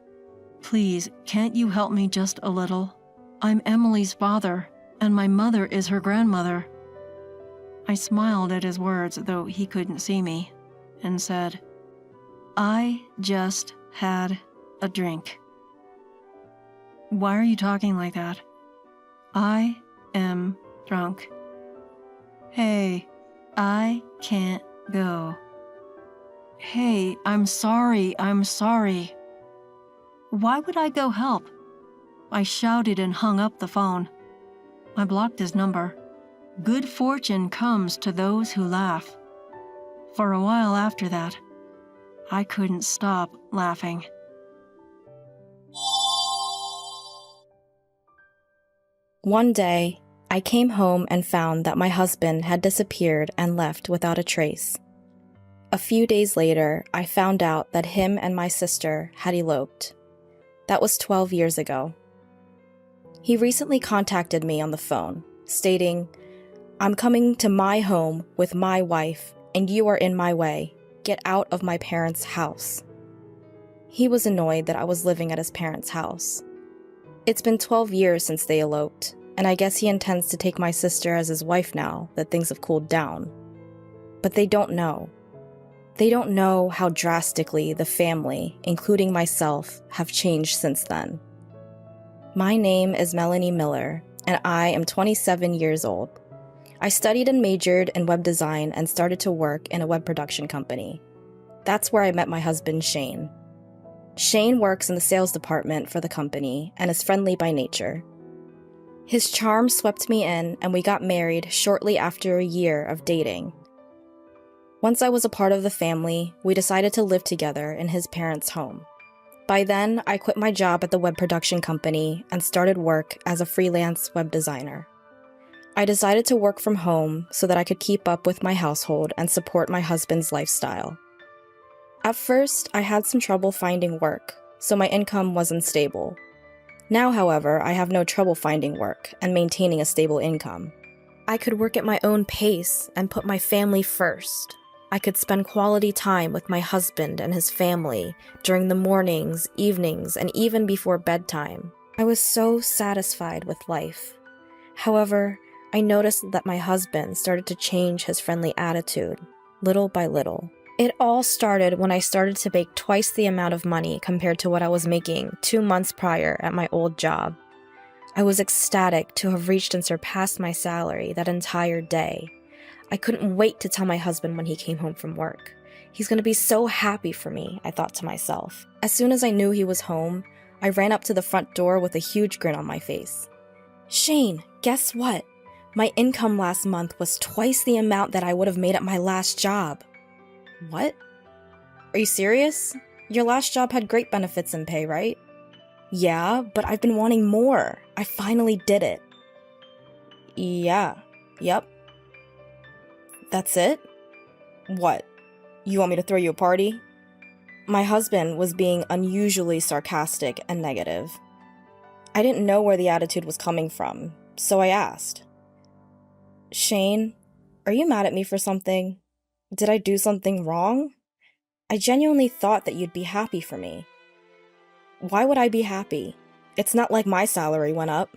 C: Please, can't you help me just a little? I'm Emily's father, and my mother is her grandmother. I smiled at his words, though he couldn't see me, and said, I just had a drink. Why are you talking like that? I am drunk. Hey, I can't go. Hey, I'm sorry. Why would I go help? I shouted and hung up the phone. I blocked his number. Good fortune comes to those who laugh. For a while after that, I couldn't stop laughing.
D: One day, I came home and found that my husband had disappeared and left without a trace. A few days later, I found out that him and my sister had eloped. That was 12 years ago. He recently contacted me on the phone, stating, I'm coming to my home with my wife, and you are in my way. Get out of my parents' house. He was annoyed that I was living at his parents' house. It's been 12 years since they eloped, and I guess he intends to take my sister as his wife now that things have cooled down. But they don't know. They don't know how drastically the family, including myself, have changed since then. My name is Melanie Miller, and I am 27 years old. I studied and majored in web design and started to work in a web production company. That's where I met my husband, Shane. Shane works in the sales department for the company and is friendly by nature. His charm swept me in, and we got married shortly after a year of dating. Once I was a part of the family, we decided to live together in his parents' home. By then, I quit my job at the web production company and started work as a freelance web designer. I decided to work from home so that I could keep up with my household and support my husband's lifestyle. At first, I had some trouble finding work, so my income wasn't stable. Now, however, I have no trouble finding work and maintaining a stable income. I could work at my own pace and put my family first. I could spend quality time with my husband and his family during the mornings, evenings, and even before bedtime. I was so satisfied with life. However, I noticed that my husband started to change his friendly attitude, little by little. It all started when I started to make twice the amount of money compared to what I was making 2 months prior at my old job. I was ecstatic to have reached and surpassed my salary that entire day. I couldn't wait to tell my husband when he came home from work. He's going to be so happy for me, I thought to myself. As soon as I knew he was home, I ran up to the front door with a huge grin on my face. "Shane, guess what? My income last month was twice the amount that I would have made at my last job." "What? Are you serious? Your last job had great benefits and pay, right?" "Yeah, but I've been wanting more. I finally did it." Yep. "That's it? What? You want me to throw you a party?" My husband was being unusually sarcastic and negative. I didn't know where the attitude was coming from, so I asked, "Shane, are you mad at me for something? Did I do something wrong? I genuinely thought that you'd be happy for me." "Why would I be happy? It's not like my salary went up."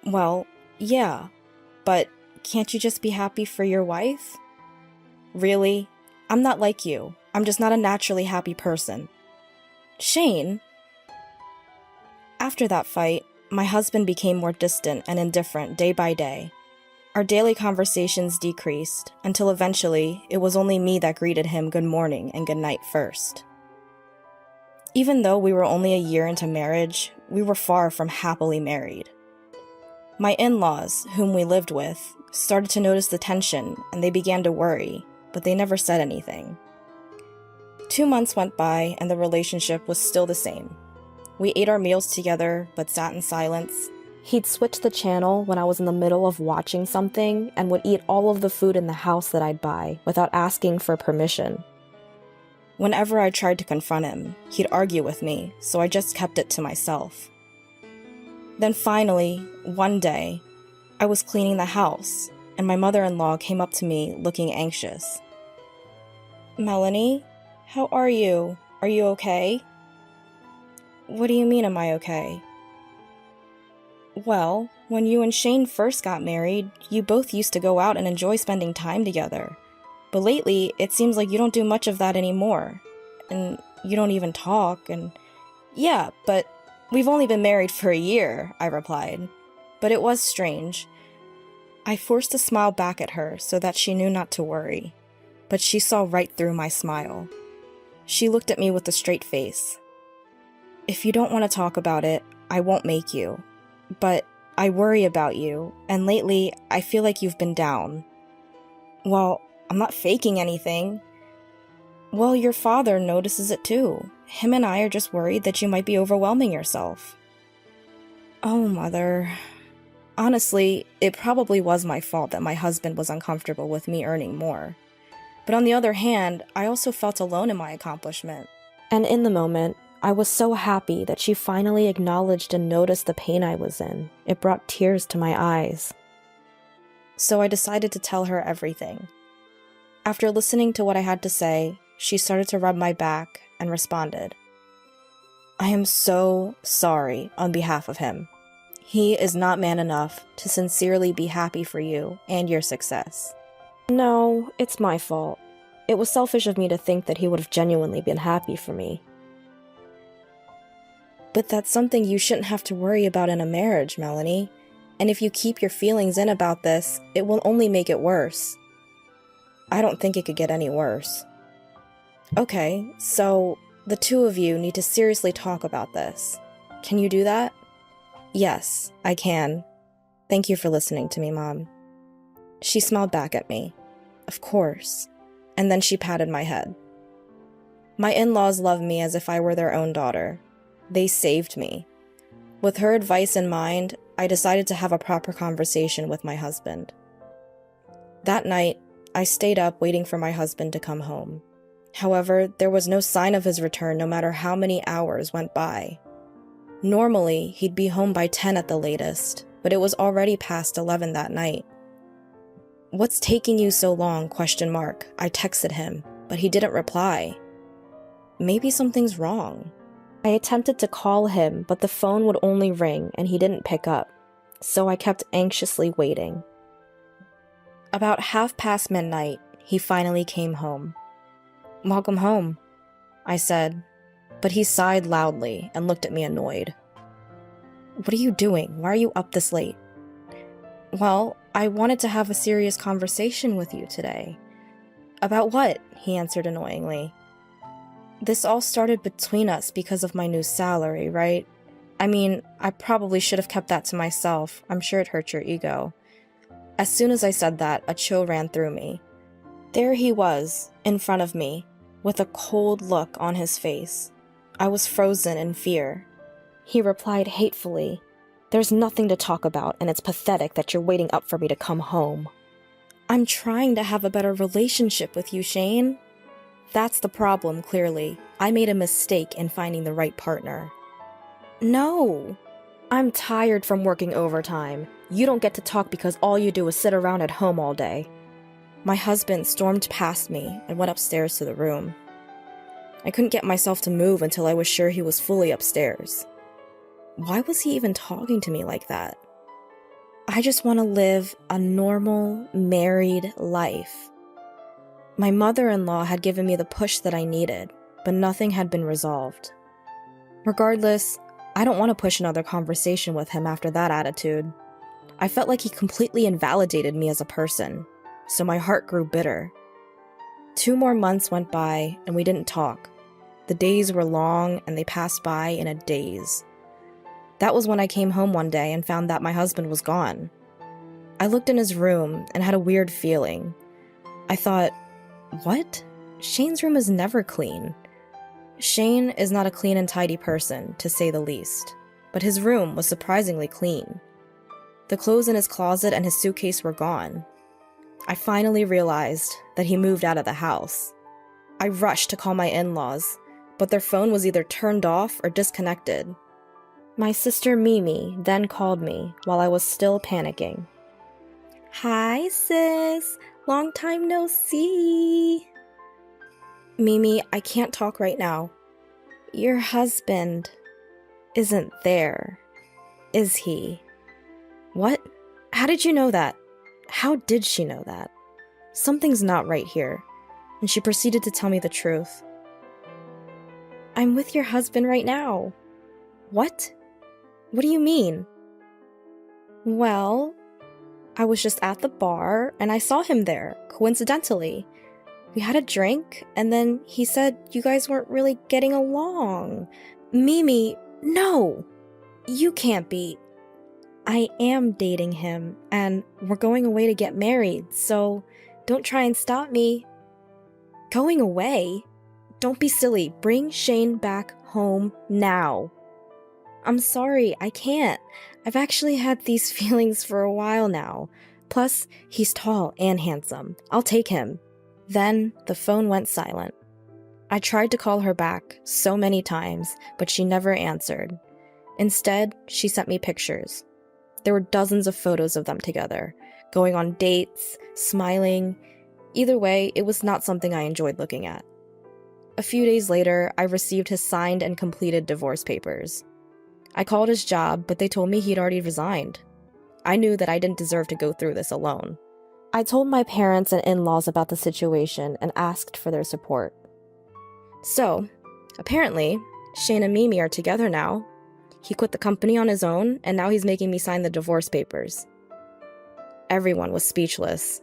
D: "Well, yeah, but can't you just be happy for your wife?" "Really? I'm not like you. I'm just not a naturally happy person." "Shane?" After that fight, my husband became more distant and indifferent day by day. Our daily conversations decreased until eventually it was only me that greeted him good morning and good night first. Even though we were only a year into marriage, we were far from happily married. My in-laws, whom we lived with, started to notice the tension and they began to worry, but they never said anything. 2 months went by and the relationship was still the same. We ate our meals together but sat in silence. He'd switch the channel when I was in the middle of watching something and would eat all of the food in the house that I'd buy without asking for permission. Whenever I tried to confront him, he'd argue with me, so I just kept it to myself. Then finally, one day, I was cleaning the house, and my mother-in-law came up to me looking anxious. "Melanie, how are you? Are you okay?" "What do you mean, am I okay?" "Well, when you and Shane first got married, you both used to go out and enjoy spending time together. But lately, it seems like you don't do much of that anymore. And you don't even talk, and..." "Yeah, but we've only been married for a year," I replied. But it was strange. I forced a smile back at her so that she knew not to worry. But she saw right through my smile. She looked at me with a straight face. "If you don't want to talk about it, I won't make you. But I worry about you, and lately, I feel like you've been down." "Well, I'm not faking anything." "Well, your father notices it too. Him and I are just worried that you might be overwhelming yourself." "Oh, Mother. Honestly, it probably was my fault that my husband was uncomfortable with me earning more. But on the other hand, I also felt alone in my accomplishment. And in the moment, I was so happy that she finally acknowledged and noticed the pain I was in. It brought tears to my eyes. So I decided to tell her everything. After listening to what I had to say, she started to rub my back and responded, "I am so sorry on behalf of him. He is not man enough to sincerely be happy for you and your success. No, it's my fault. It was selfish of me to think that he would have genuinely been happy for me. But that's something you shouldn't have to worry about in a marriage, Melanie. And if you keep your feelings in about this, it will only make it worse. I don't think it could get any worse." "Okay, so the two of you need to seriously talk about this. Can you do that?" "Yes, I can. Thank you for listening to me, Mom. She smiled back at me. Of course. And then she patted my head. My in-laws love me as if I were their own daughter. They saved me. With her advice in mind, I decided to have a proper conversation with my husband. That night, I stayed up waiting for my husband to come home. However, there was no sign of his return no matter how many hours went by. Normally, he'd be home by 10 at the latest, but it was already past 11 that night. "What's taking you so long?" ? I texted him, but he didn't reply. Maybe something's wrong. I attempted to call him, but the phone would only ring and he didn't pick up, so I kept anxiously waiting. About midnight, he finally came home. "Welcome home," I said, but he sighed loudly and looked at me annoyed. "What are you doing? Why are you up this late?" "Well, I wanted to have a serious conversation with you today." "About what?" he answered annoyingly. "This all started between us because of my new salary, right? I mean, I probably should have kept that to myself. I'm sure it hurt your ego." As soon as I said that, a chill ran through me. There he was, in front of me, with a cold look on his face. I was frozen in fear. He replied hatefully, "There's nothing to talk about, and it's pathetic that you're waiting up for me to come home." "I'm trying to have a better relationship with you, Shane." "That's the problem, clearly. I made a mistake in finding the right partner." "No. I'm tired from working overtime. You don't get to talk because all you do is sit around at home all day." My husband stormed past me and went upstairs to the room. I couldn't get myself to move until I was sure he was fully upstairs. Why was he even talking to me like that? I just want to live a normal, married life. My mother-in-law had given me the push that I needed, but nothing had been resolved. Regardless, I don't want to push another conversation with him after that attitude. I felt like he completely invalidated me as a person, so my heart grew bitter. 2 more months went by and we didn't talk. The days were long and they passed by in a daze. That was when I came home one day and found that my husband was gone. I looked in his room and had a weird feeling. I thought, what? Shane's room is never clean. Shane is not a clean and tidy person, to say the least, but his room was surprisingly clean. The clothes in his closet and his suitcase were gone. I finally realized that he moved out of the house. I rushed to call my in-laws, but their phone was either turned off or disconnected. My sister Mimi then called me while I was still panicking. "Hi, sis. Long time no see." "Mimi, I can't talk right now." "Your husband isn't there, is he?" "What? How did you know that?" How did she know that? Something's not right here, and she proceeded to tell me the truth. "I'm with your husband right now." "What? What do you mean?" "Well, I was just at the bar, and I saw him there, coincidentally. We had a drink, and then he said you guys weren't really getting along." "Mimi, no! You can't be." "I am dating him, and we're going away to get married, so don't try and stop me." "Going away? Don't be silly. Bring Shane back home now." "I'm sorry, I can't. I've actually had these feelings for a while now. Plus, he's tall and handsome. I'll take him." Then the phone went silent. I tried to call her back so many times, but she never answered. Instead, she sent me pictures. There were dozens of photos of them together, going on dates, smiling. Either way, it was not something I enjoyed looking at. A few days later, I received his signed and completed divorce papers. I called his job, but they told me he'd already resigned. I knew that I didn't deserve to go through this alone. I told my parents and in-laws about the situation and asked for their support. So, apparently, Shane and Mimi are together now. He quit the company on his own, and now he's making me sign the divorce papers. Everyone was speechless.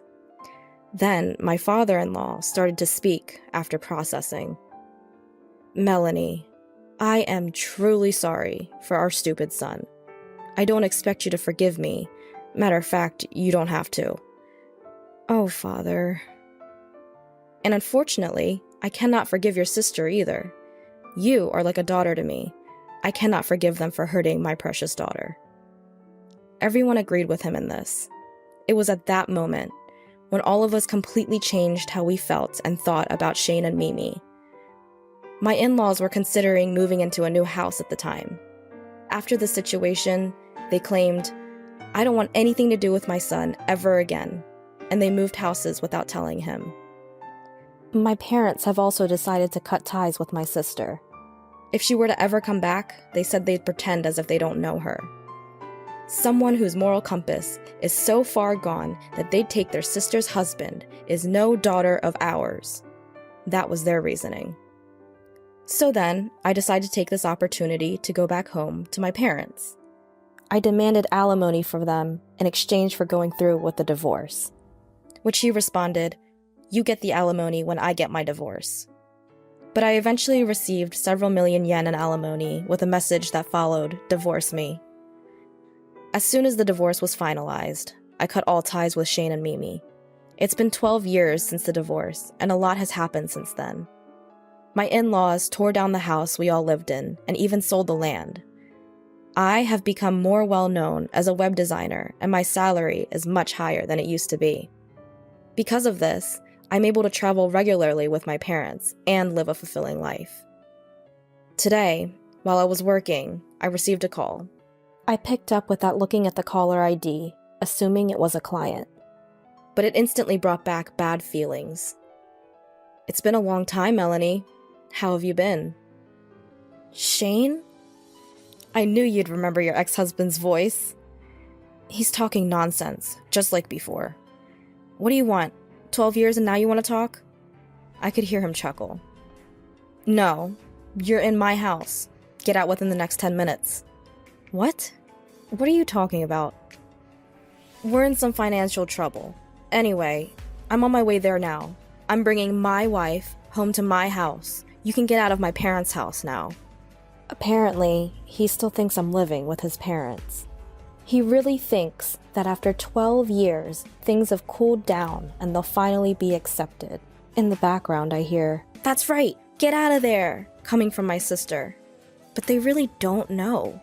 D: Then, my father-in-law started to speak after processing. "Melanie, I am truly sorry for our stupid son. I don't expect you to forgive me, Matter of fact, you don't have to. Oh, Father. And unfortunately, I cannot forgive your sister either. You are like a daughter to me. I cannot forgive them for hurting my precious daughter. Everyone agreed with him in this. It was at that moment when all of us completely changed how we felt and thought about Shane and Mimi. My in-laws were considering moving into a new house at the time. After the situation, they claimed, "I don't want anything to do with my son ever again," and they moved houses without telling him. My parents have also decided to cut ties with my sister. If she were to ever come back, they said they'd pretend as if they don't know her. Someone whose moral compass is so far gone that they'd take their sister's husband is no daughter of ours. That was their reasoning. So then, I decided to take this opportunity to go back home to my parents. I demanded alimony from them in exchange for going through with the divorce, which he responded, "You get the alimony when I get my divorce." But I eventually received several million yen in alimony with a message that followed, "Divorce me." As soon as the divorce was finalized, I cut all ties with Shane and Mimi. It's been 12 years since the divorce, and a lot has happened since then. My in-laws tore down the house we all lived in and even sold the land. I have become more well-known as a web designer, and my salary is much higher than it used to be. Because of this, I'm able to travel regularly with my parents and live a fulfilling life. Today, while I was working, I received a call. I picked up without looking at the caller ID, assuming it was a client. But it instantly brought back bad feelings. "It's been a long time, Melanie. How have you been?" "Shane? I knew you'd remember your ex-husband's voice. He's talking nonsense, just like before. What do you want? 12 years and now you want to talk?" I could hear him chuckle. "No, you're in my house. Get out within the next 10 minutes. "What? What are you talking about?" "We're in some financial trouble. Anyway, I'm on my way there now. I'm bringing my wife home to my house. You can get out of my parents' house now." Apparently, he still thinks I'm living with his parents. He really thinks that after 12 years, things have cooled down and they'll finally be accepted. In the background, I hear, "That's right, get out of there," coming from my sister. But they really don't know.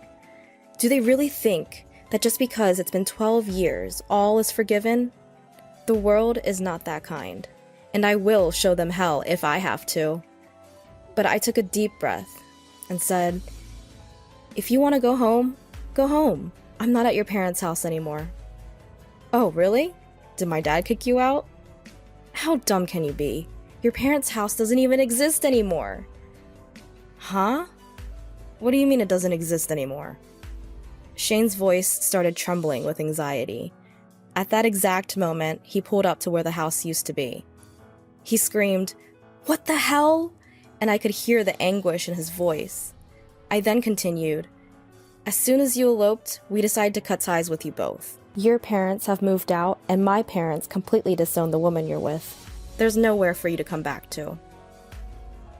D: Do they really think that just because it's been 12 years, all is forgiven? The world is not that kind, and I will show them hell if I have to. But I took a deep breath and said, "If you want to go home, go home. I'm not at your parents' house anymore." "Oh, really? Did my dad kick you out?" "How dumb can you be? Your parents' house doesn't even exist anymore." "Huh? What do you mean it doesn't exist anymore?" Shane's voice started trembling with anxiety. At that exact moment, he pulled up to where the house used to be. He screamed, "What the hell?" And I could hear the anguish in his voice. I then continued, "As soon as you eloped, we decided to cut ties with you both. Your parents have moved out, and my parents completely disowned the woman you're with. There's nowhere for you to come back to."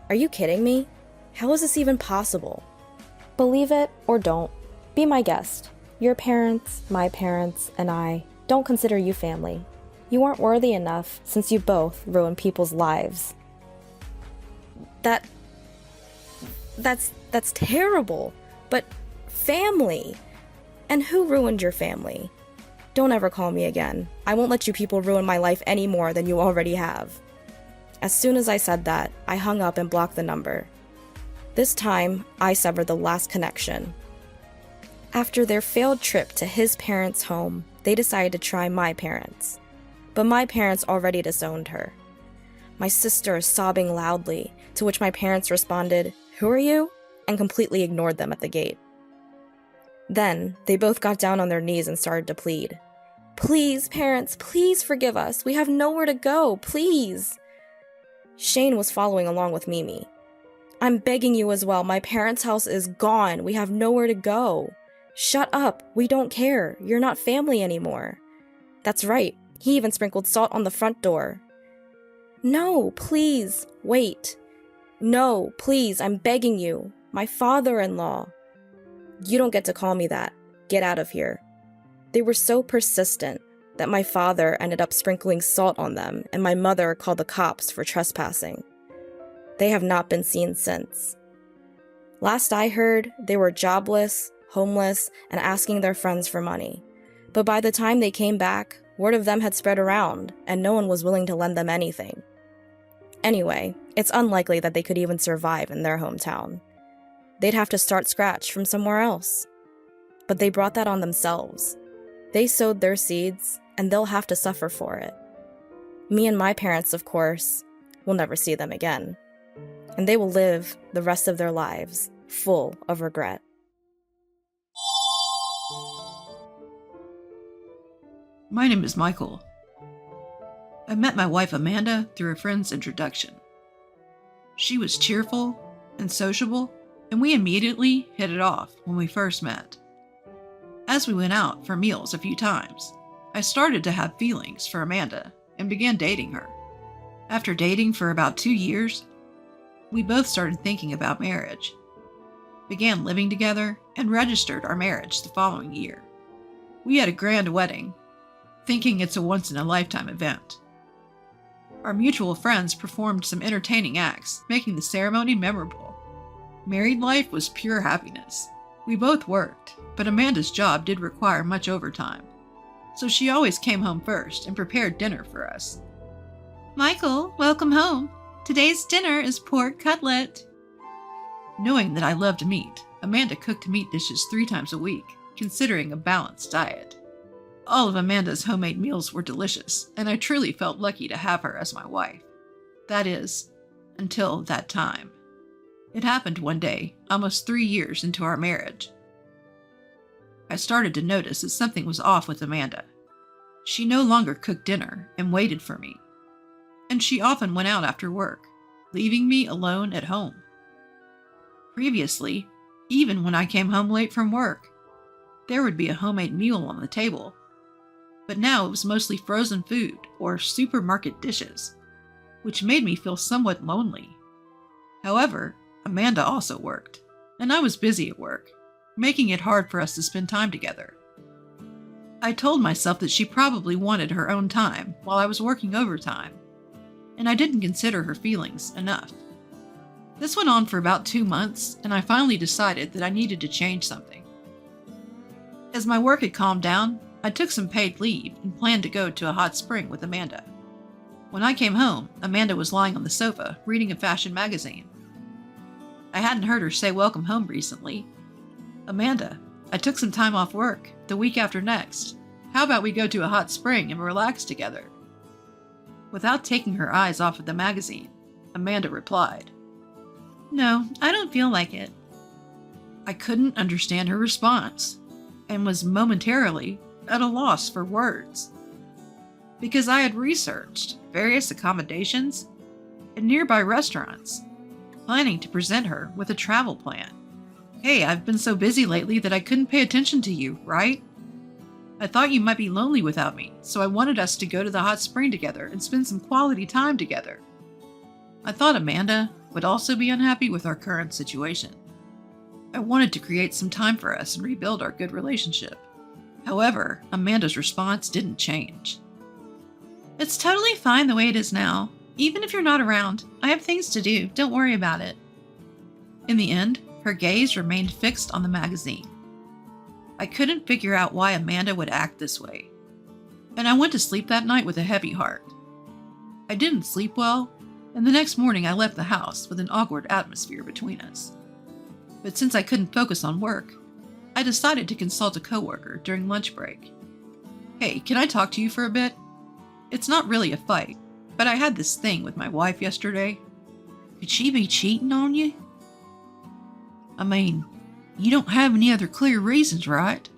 D: Are you kidding me? How is this even possible? Believe it or don't, be my guest. Your parents, my parents, and I don't consider you family. You aren't worthy enough since you both ruin people's lives. That's terrible. But family? And who ruined your family? Don't ever call me again. I won't let you people ruin my life any more than you already have. As soon as I said that, I hung up and blocked the number. This time, I severed the last connection. After their failed trip to his parents' home, they decided to try my parents. But my parents already disowned her. My sister is sobbing loudly, to which my parents responded, "Who are you?" and completely ignored them at the gate. Then, they both got down on their knees and started to plead. "Please, parents, please forgive us. We have nowhere to go, please." Shane was following along with Mimi. "I'm begging you as well. My parents' house is gone. We have nowhere to go. Shut up. We don't care. You're not family anymore." That's right. He even sprinkled salt on the front door. "No, please, wait. No, please, I'm begging you. My father-in-law." "You don't get to call me that. Get out of here." They were so persistent that my father ended up sprinkling salt on them and my mother called the cops for trespassing. They have not been seen since. Last I heard, they were jobless, homeless, and asking their friends for money. But by the time they came back, word of them had spread around, and no one was willing to lend them anything. Anyway, it's unlikely that they could even survive in their hometown. They'd have to start scratch from somewhere else. But they brought that on themselves. They sowed their seeds, and they'll have to suffer for it. Me and my parents, of course, will never see them again. And they will live the rest of their lives full of regret.
E: My name is Michael. I met my wife Amanda through a friend's introduction. She was cheerful and sociable, and we immediately hit it off when we first met. As we went out for meals a few times, I started to have feelings for Amanda and began dating her. After dating for about 2 years, we both started thinking about marriage, began living together, and registered our marriage the following year. We had a grand wedding, thinking it's a once-in-a-lifetime event. Our mutual friends performed some entertaining acts, making the ceremony memorable. Married life was pure happiness. We both worked, but Amanda's job did require much overtime, so she always came home first and prepared dinner for us. "Michael, welcome home. Today's dinner is pork cutlet." Knowing that I loved meat, Amanda cooked meat dishes 3 times a week, considering a balanced diet. All of Amanda's homemade meals were delicious, and I truly felt lucky to have her as my wife. That is, until that time. It happened one day, almost 3 years into our marriage. I started to notice that something was off with Amanda. She no longer cooked dinner and waited for me, and she often went out after work, leaving me alone at home. Previously, even when I came home late from work, there would be a homemade meal on the table. But now it was mostly frozen food or supermarket dishes, which made me feel somewhat lonely. However, Amanda also worked, and I was busy at work, making it hard for us to spend time together. I told myself that she probably wanted her own time while I was working overtime, and I didn't consider her feelings enough. This went on for about 2 months, and I finally decided that I needed to change something. As my work had calmed down, I took some paid leave and planned to go to a hot spring with Amanda. When I came home, Amanda was lying on the sofa reading a fashion magazine. I hadn't heard her say welcome home recently. "Amanda, I took some time off work, the week after next. How about we go to a hot spring and relax together?" Without taking her eyes off of the magazine, Amanda replied, "No, I don't feel like it." I couldn't understand her response and was momentarily at a loss for words, because I had researched various accommodations and nearby restaurants, planning to present her with a travel plan. "Hey, I've been so busy lately that I couldn't pay attention to you, right? I thought you might be lonely without me, so I wanted us to go to the hot spring together and spend some quality time together." I thought Amanda would also be unhappy with our current situation. I wanted to create some time for us and rebuild our good relationship. However, Amanda's response didn't change. "It's totally fine the way it is now. Even if you're not around, I have things to do. Don't worry about it." In the end, her gaze remained fixed on the magazine. I couldn't figure out why Amanda would act this way, and I went to sleep that night with a heavy heart. I didn't sleep well, and the next morning I left the house with an awkward atmosphere between us. But since I couldn't focus on work, I decided to consult a coworker during lunch break. "Hey, can I talk to you for a bit? It's not really a fight, but I had this thing with my wife yesterday. Could she be cheating on you? I mean, you don't have any other clear reasons, right?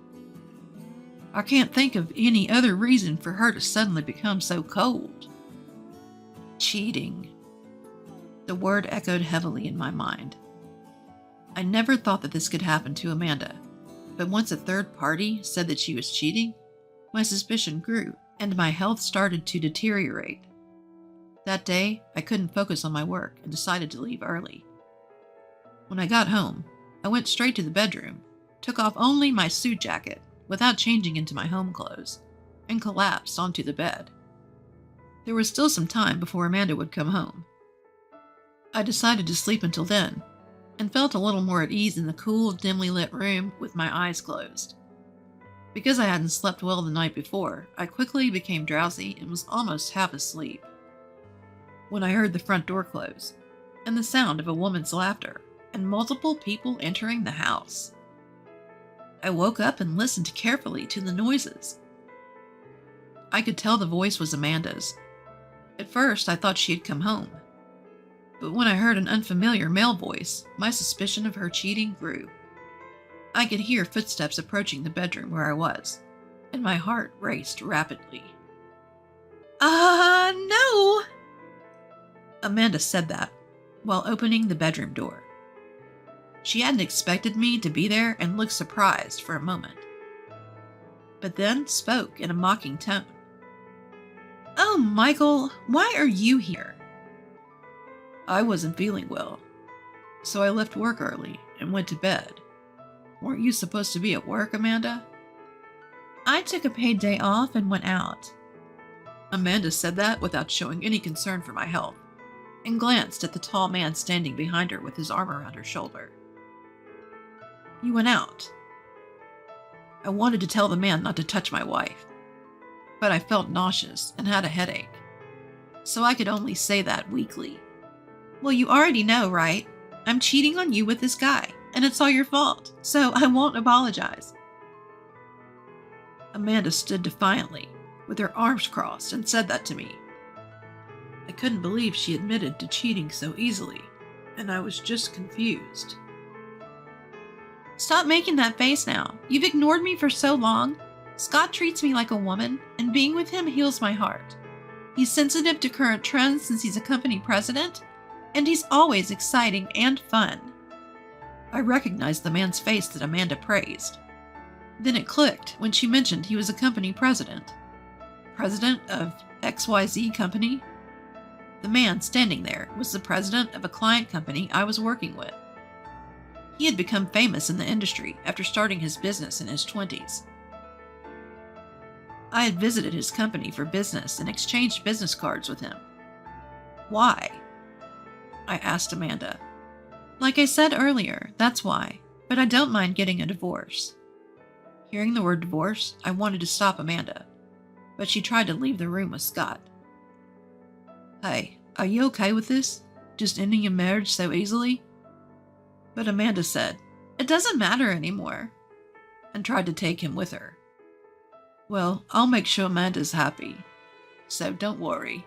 E: I can't think of any other reason for her to suddenly become so cold." Cheating. The word echoed heavily in my mind. I never thought that this could happen to Amanda, but once a third party said that she was cheating, my suspicion grew and my health started to deteriorate. That day, I couldn't focus on my work and decided to leave early. When I got home, I went straight to the bedroom, took off only my suit jacket, without changing into my home clothes and collapsed onto the bed. There was still some time before Amanda would come home. I decided to sleep until then and felt a little more at ease in the cool, dimly lit room with my eyes closed. Because I hadn't slept well the night before, I quickly became drowsy and was almost half asleep when I heard the front door close and the sound of a woman's laughter and multiple people entering the house. I woke up and listened carefully to the noises. I could tell the voice was Amanda's. At first, I thought she had come home. But when I heard an unfamiliar male voice, my suspicion of her cheating grew. I could hear footsteps approaching the bedroom where I was, and my heart raced rapidly. No! Amanda said that while opening the bedroom door. She hadn't expected me to be there and looked surprised for a moment, but then spoke in a mocking tone. "Oh, Michael, why are you here?" "I wasn't feeling well, so I left work early and went to bed." "Weren't you supposed to be at work, Amanda?" "I took a paid day off and went out." Amanda said that without showing any concern for my health, and glanced at the tall man standing behind her with his arm around her shoulder. "You went out." I wanted to tell the man not to touch my wife, but I felt nauseous and had a headache, so I could only say that weakly. "Well, you already know, right? I'm cheating on you with this guy, and it's all your fault, so I won't apologize." Amanda stood defiantly, with her arms crossed, and said that to me. I couldn't believe she admitted to cheating so easily, and I was just confused. "Stop making that face now. You've ignored me for so long. Scott treats me like a woman, and being with him heals my heart. He's sensitive to current trends since he's a company president, and he's always exciting and fun." I recognized the man's face that Amanda praised. Then it clicked when she mentioned he was a company president. President of XYZ company? The man standing there was the president of a client company I was working with. He had become famous in the industry after starting his business in his 20s. I had visited his company for business and exchanged business cards with him. "Why?" I asked Amanda. "Like I said earlier, that's why, but I don't mind getting a divorce." Hearing the word divorce, I wanted to stop Amanda, but she tried to leave the room with Scott. "Hey, are you okay with this? Just ending your marriage so easily?" But Amanda said, "It doesn't matter anymore," and tried to take him with her. "Well, I'll make sure Amanda's happy, so don't worry."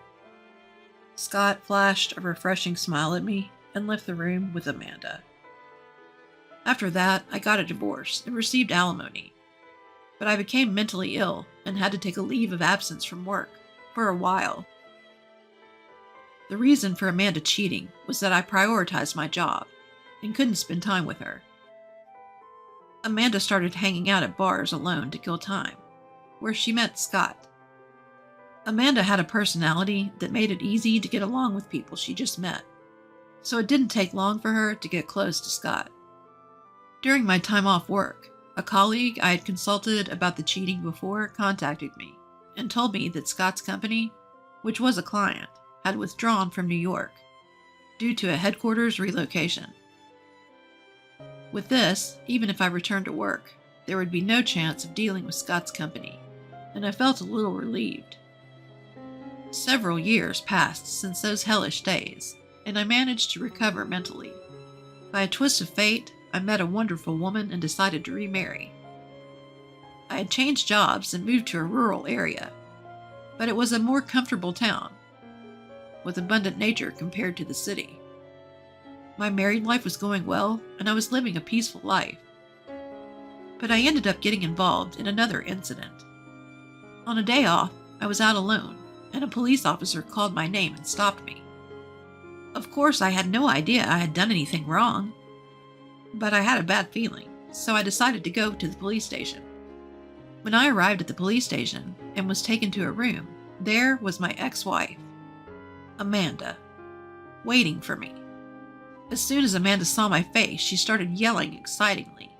E: Scott flashed a refreshing smile at me and left the room with Amanda. After that, I got a divorce and received alimony, but I became mentally ill and had to take a leave of absence from work for a while. The reason for Amanda cheating was that I prioritized my job and couldn't spend time with her. Amanda started hanging out at bars alone to kill time, where she met Scott. Amanda had a personality that made it easy to get along with people she just met, so it didn't take long for her to get close to Scott. During my time off work, a colleague I had consulted about the cheating before contacted me and told me that Scott's company, which was a client, had withdrawn from New York due to a headquarters relocation. With this, even if I returned to work, there would be no chance of dealing with Scott's company, and I felt a little relieved. Several years passed since those hellish days, and I managed to recover mentally. By a twist of fate, I met a wonderful woman and decided to remarry. I had changed jobs and moved to a rural area, but it was a more comfortable town, with abundant nature compared to the city. My married life was going well, and I was living a peaceful life. But I ended up getting involved in another incident. On a day off, I was out alone, and a police officer called my name and stopped me. Of course, I had no idea I had done anything wrong, but I had a bad feeling, so I decided to go to the police station. When I arrived at the police station and was taken to a room, there was my ex-wife, Amanda, waiting for me. As soon as Amanda saw my face, she started yelling excitingly.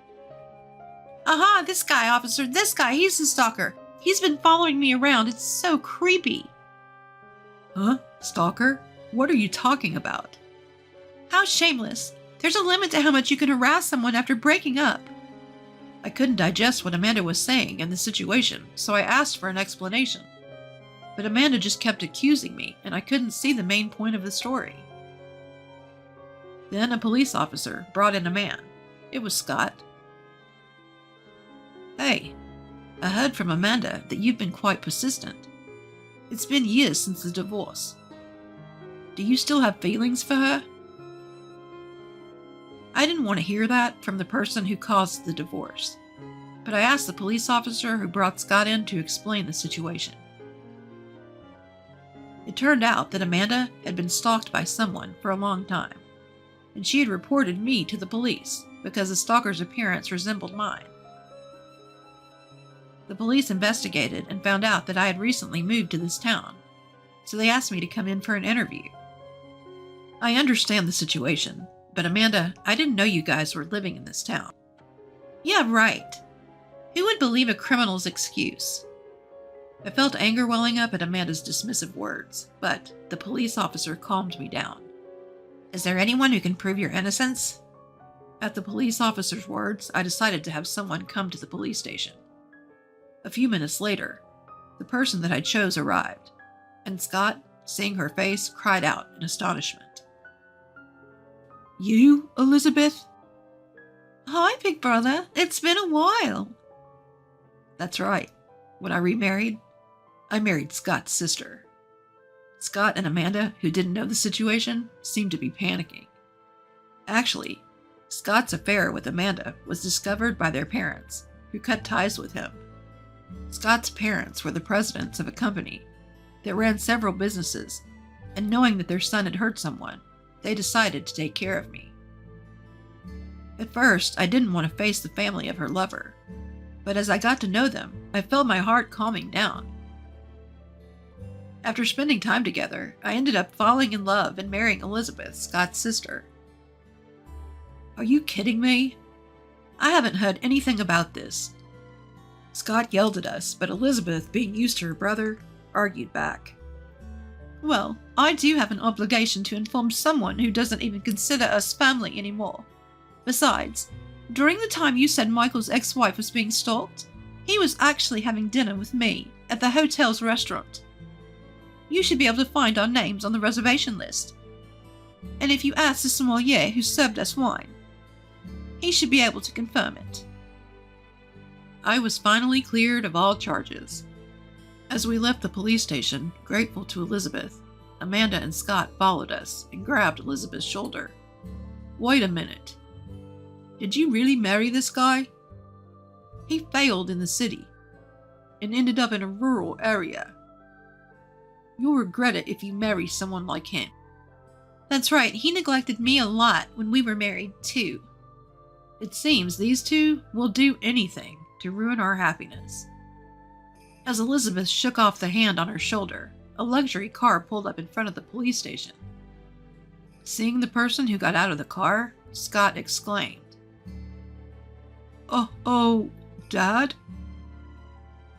E: Aha, this guy, officer, this guy, he's the stalker. He's been following me around. It's so creepy. Huh? Stalker? What are you talking about? How shameless. There's a limit to how much you can harass someone after breaking up. I couldn't digest what Amanda was saying and the situation, so I asked for an explanation. But Amanda just kept accusing me, and I couldn't see the main point of the story. Then a police officer brought in a man. It was Scott. Hey, I heard from Amanda that you've been quite persistent. It's been years since the divorce. Do you still have feelings for her? I didn't want to hear that from the person who caused the divorce, but I asked the police officer who brought Scott in to explain the situation. It turned out that Amanda had been stalked by someone for a long time, and she had reported me to the police because the stalker's appearance resembled mine. The police investigated and found out that I had recently moved to this town, so they asked me to come in for an interview. I understand the situation, but Amanda, I didn't know you guys were living in this town. Yeah, right. Who would believe a criminal's excuse? I felt anger welling up at Amanda's dismissive words, but the police officer calmed me down. Is there anyone who can prove your innocence? At the police officer's words, I decided to have someone come to the police station. A few minutes later, the person that I chose arrived, and Scott, seeing her face, cried out in astonishment. You, Elizabeth? Hi, big brother. It's been a while. That's right. When I remarried, I married Scott's sister. Scott and Amanda, who didn't know the situation, seemed to be panicking. Actually, Scott's affair with Amanda was discovered by their parents, who cut ties with him. Scott's parents were the presidents of a company that ran several businesses, and knowing that their son had hurt someone, they decided to take care of me. At first, I didn't want to face the family of her lover, but as I got to know them, I felt my heart calming down. After spending time together, I ended up falling in love and marrying Elizabeth, Scott's sister. Are you kidding me? I haven't heard anything about this. Scott yelled at us, but Elizabeth, being used to her brother, argued back. Well, I do have an obligation to inform someone who doesn't even consider us family anymore. Besides, during the time you said Michael's ex-wife was being stalked, he was actually having dinner with me at the hotel's restaurant. You should be able to find our names on the reservation list. And if you ask the sommelier who served us wine, he should be able to confirm it. I was finally cleared of all charges. As we left the police station, grateful to Elizabeth, Amanda and Scott followed us and grabbed Elizabeth's shoulder. Wait a minute. Did you really marry this guy? He failed in the city and ended up in a rural area. You'll regret it if you marry someone like him. That's right, he neglected me a lot when we were married, too. It seems these two will do anything to ruin our happiness. As Elizabeth shook off the hand on her shoulder, a luxury car pulled up in front of the police station. Seeing the person who got out of the car, Scott exclaimed, Oh, Dad?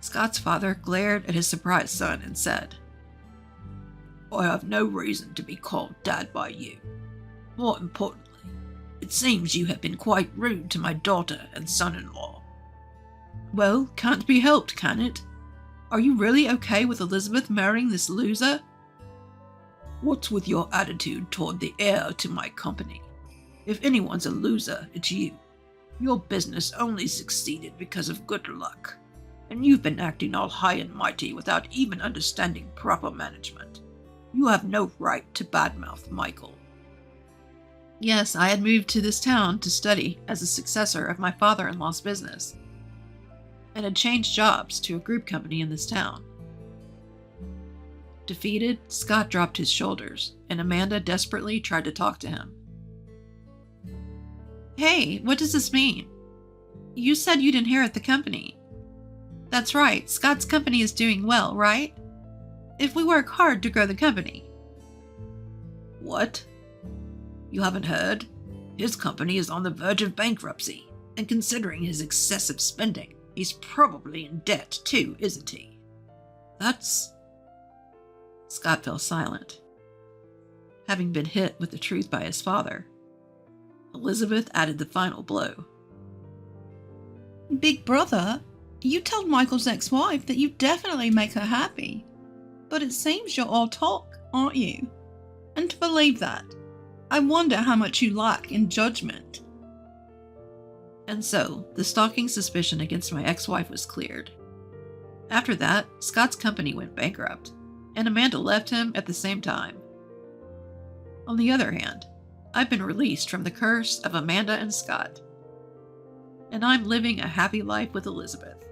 E: Scott's father glared at his surprised son and said, I have no reason to be called Dad by you. More importantly, it seems you have been quite rude to my daughter and son-in-law. Well, can't be helped, can it? Are you really okay with Elizabeth marrying this loser? What's with your attitude toward the heir to my company? If anyone's a loser, it's you. Your business only succeeded because of good luck, and you've been acting all high and mighty without even understanding proper management. You have no right to badmouth Michael. Yes, I had moved to this town to study as a successor of my father-in-law's business, and had changed jobs to a group company in this town. Defeated, Scott dropped his shoulders, and Amanda desperately tried to talk to him. Hey, what does this mean? You said you'd inherit the company. That's right, Scott's company is doing well, right? If we work hard to grow the company. What? You haven't heard? His company is on the verge of bankruptcy, And considering his excessive spending, he's probably in debt too, isn't he? That's... Scott fell silent. Having been hit with the truth by his father, Elizabeth added the final blow.
F: Big brother, you told Michael's ex-wife that you definitely make her happy. But it seems you're all talk, aren't you? And to believe that, I wonder how much you lack in judgment.
E: And so, the stalking suspicion against my ex-wife was cleared. After that, Scott's company went bankrupt, and Amanda left him at the same time. On the other hand, I've been released from the curse of Amanda and Scott, and I'm living a happy life with Elizabeth.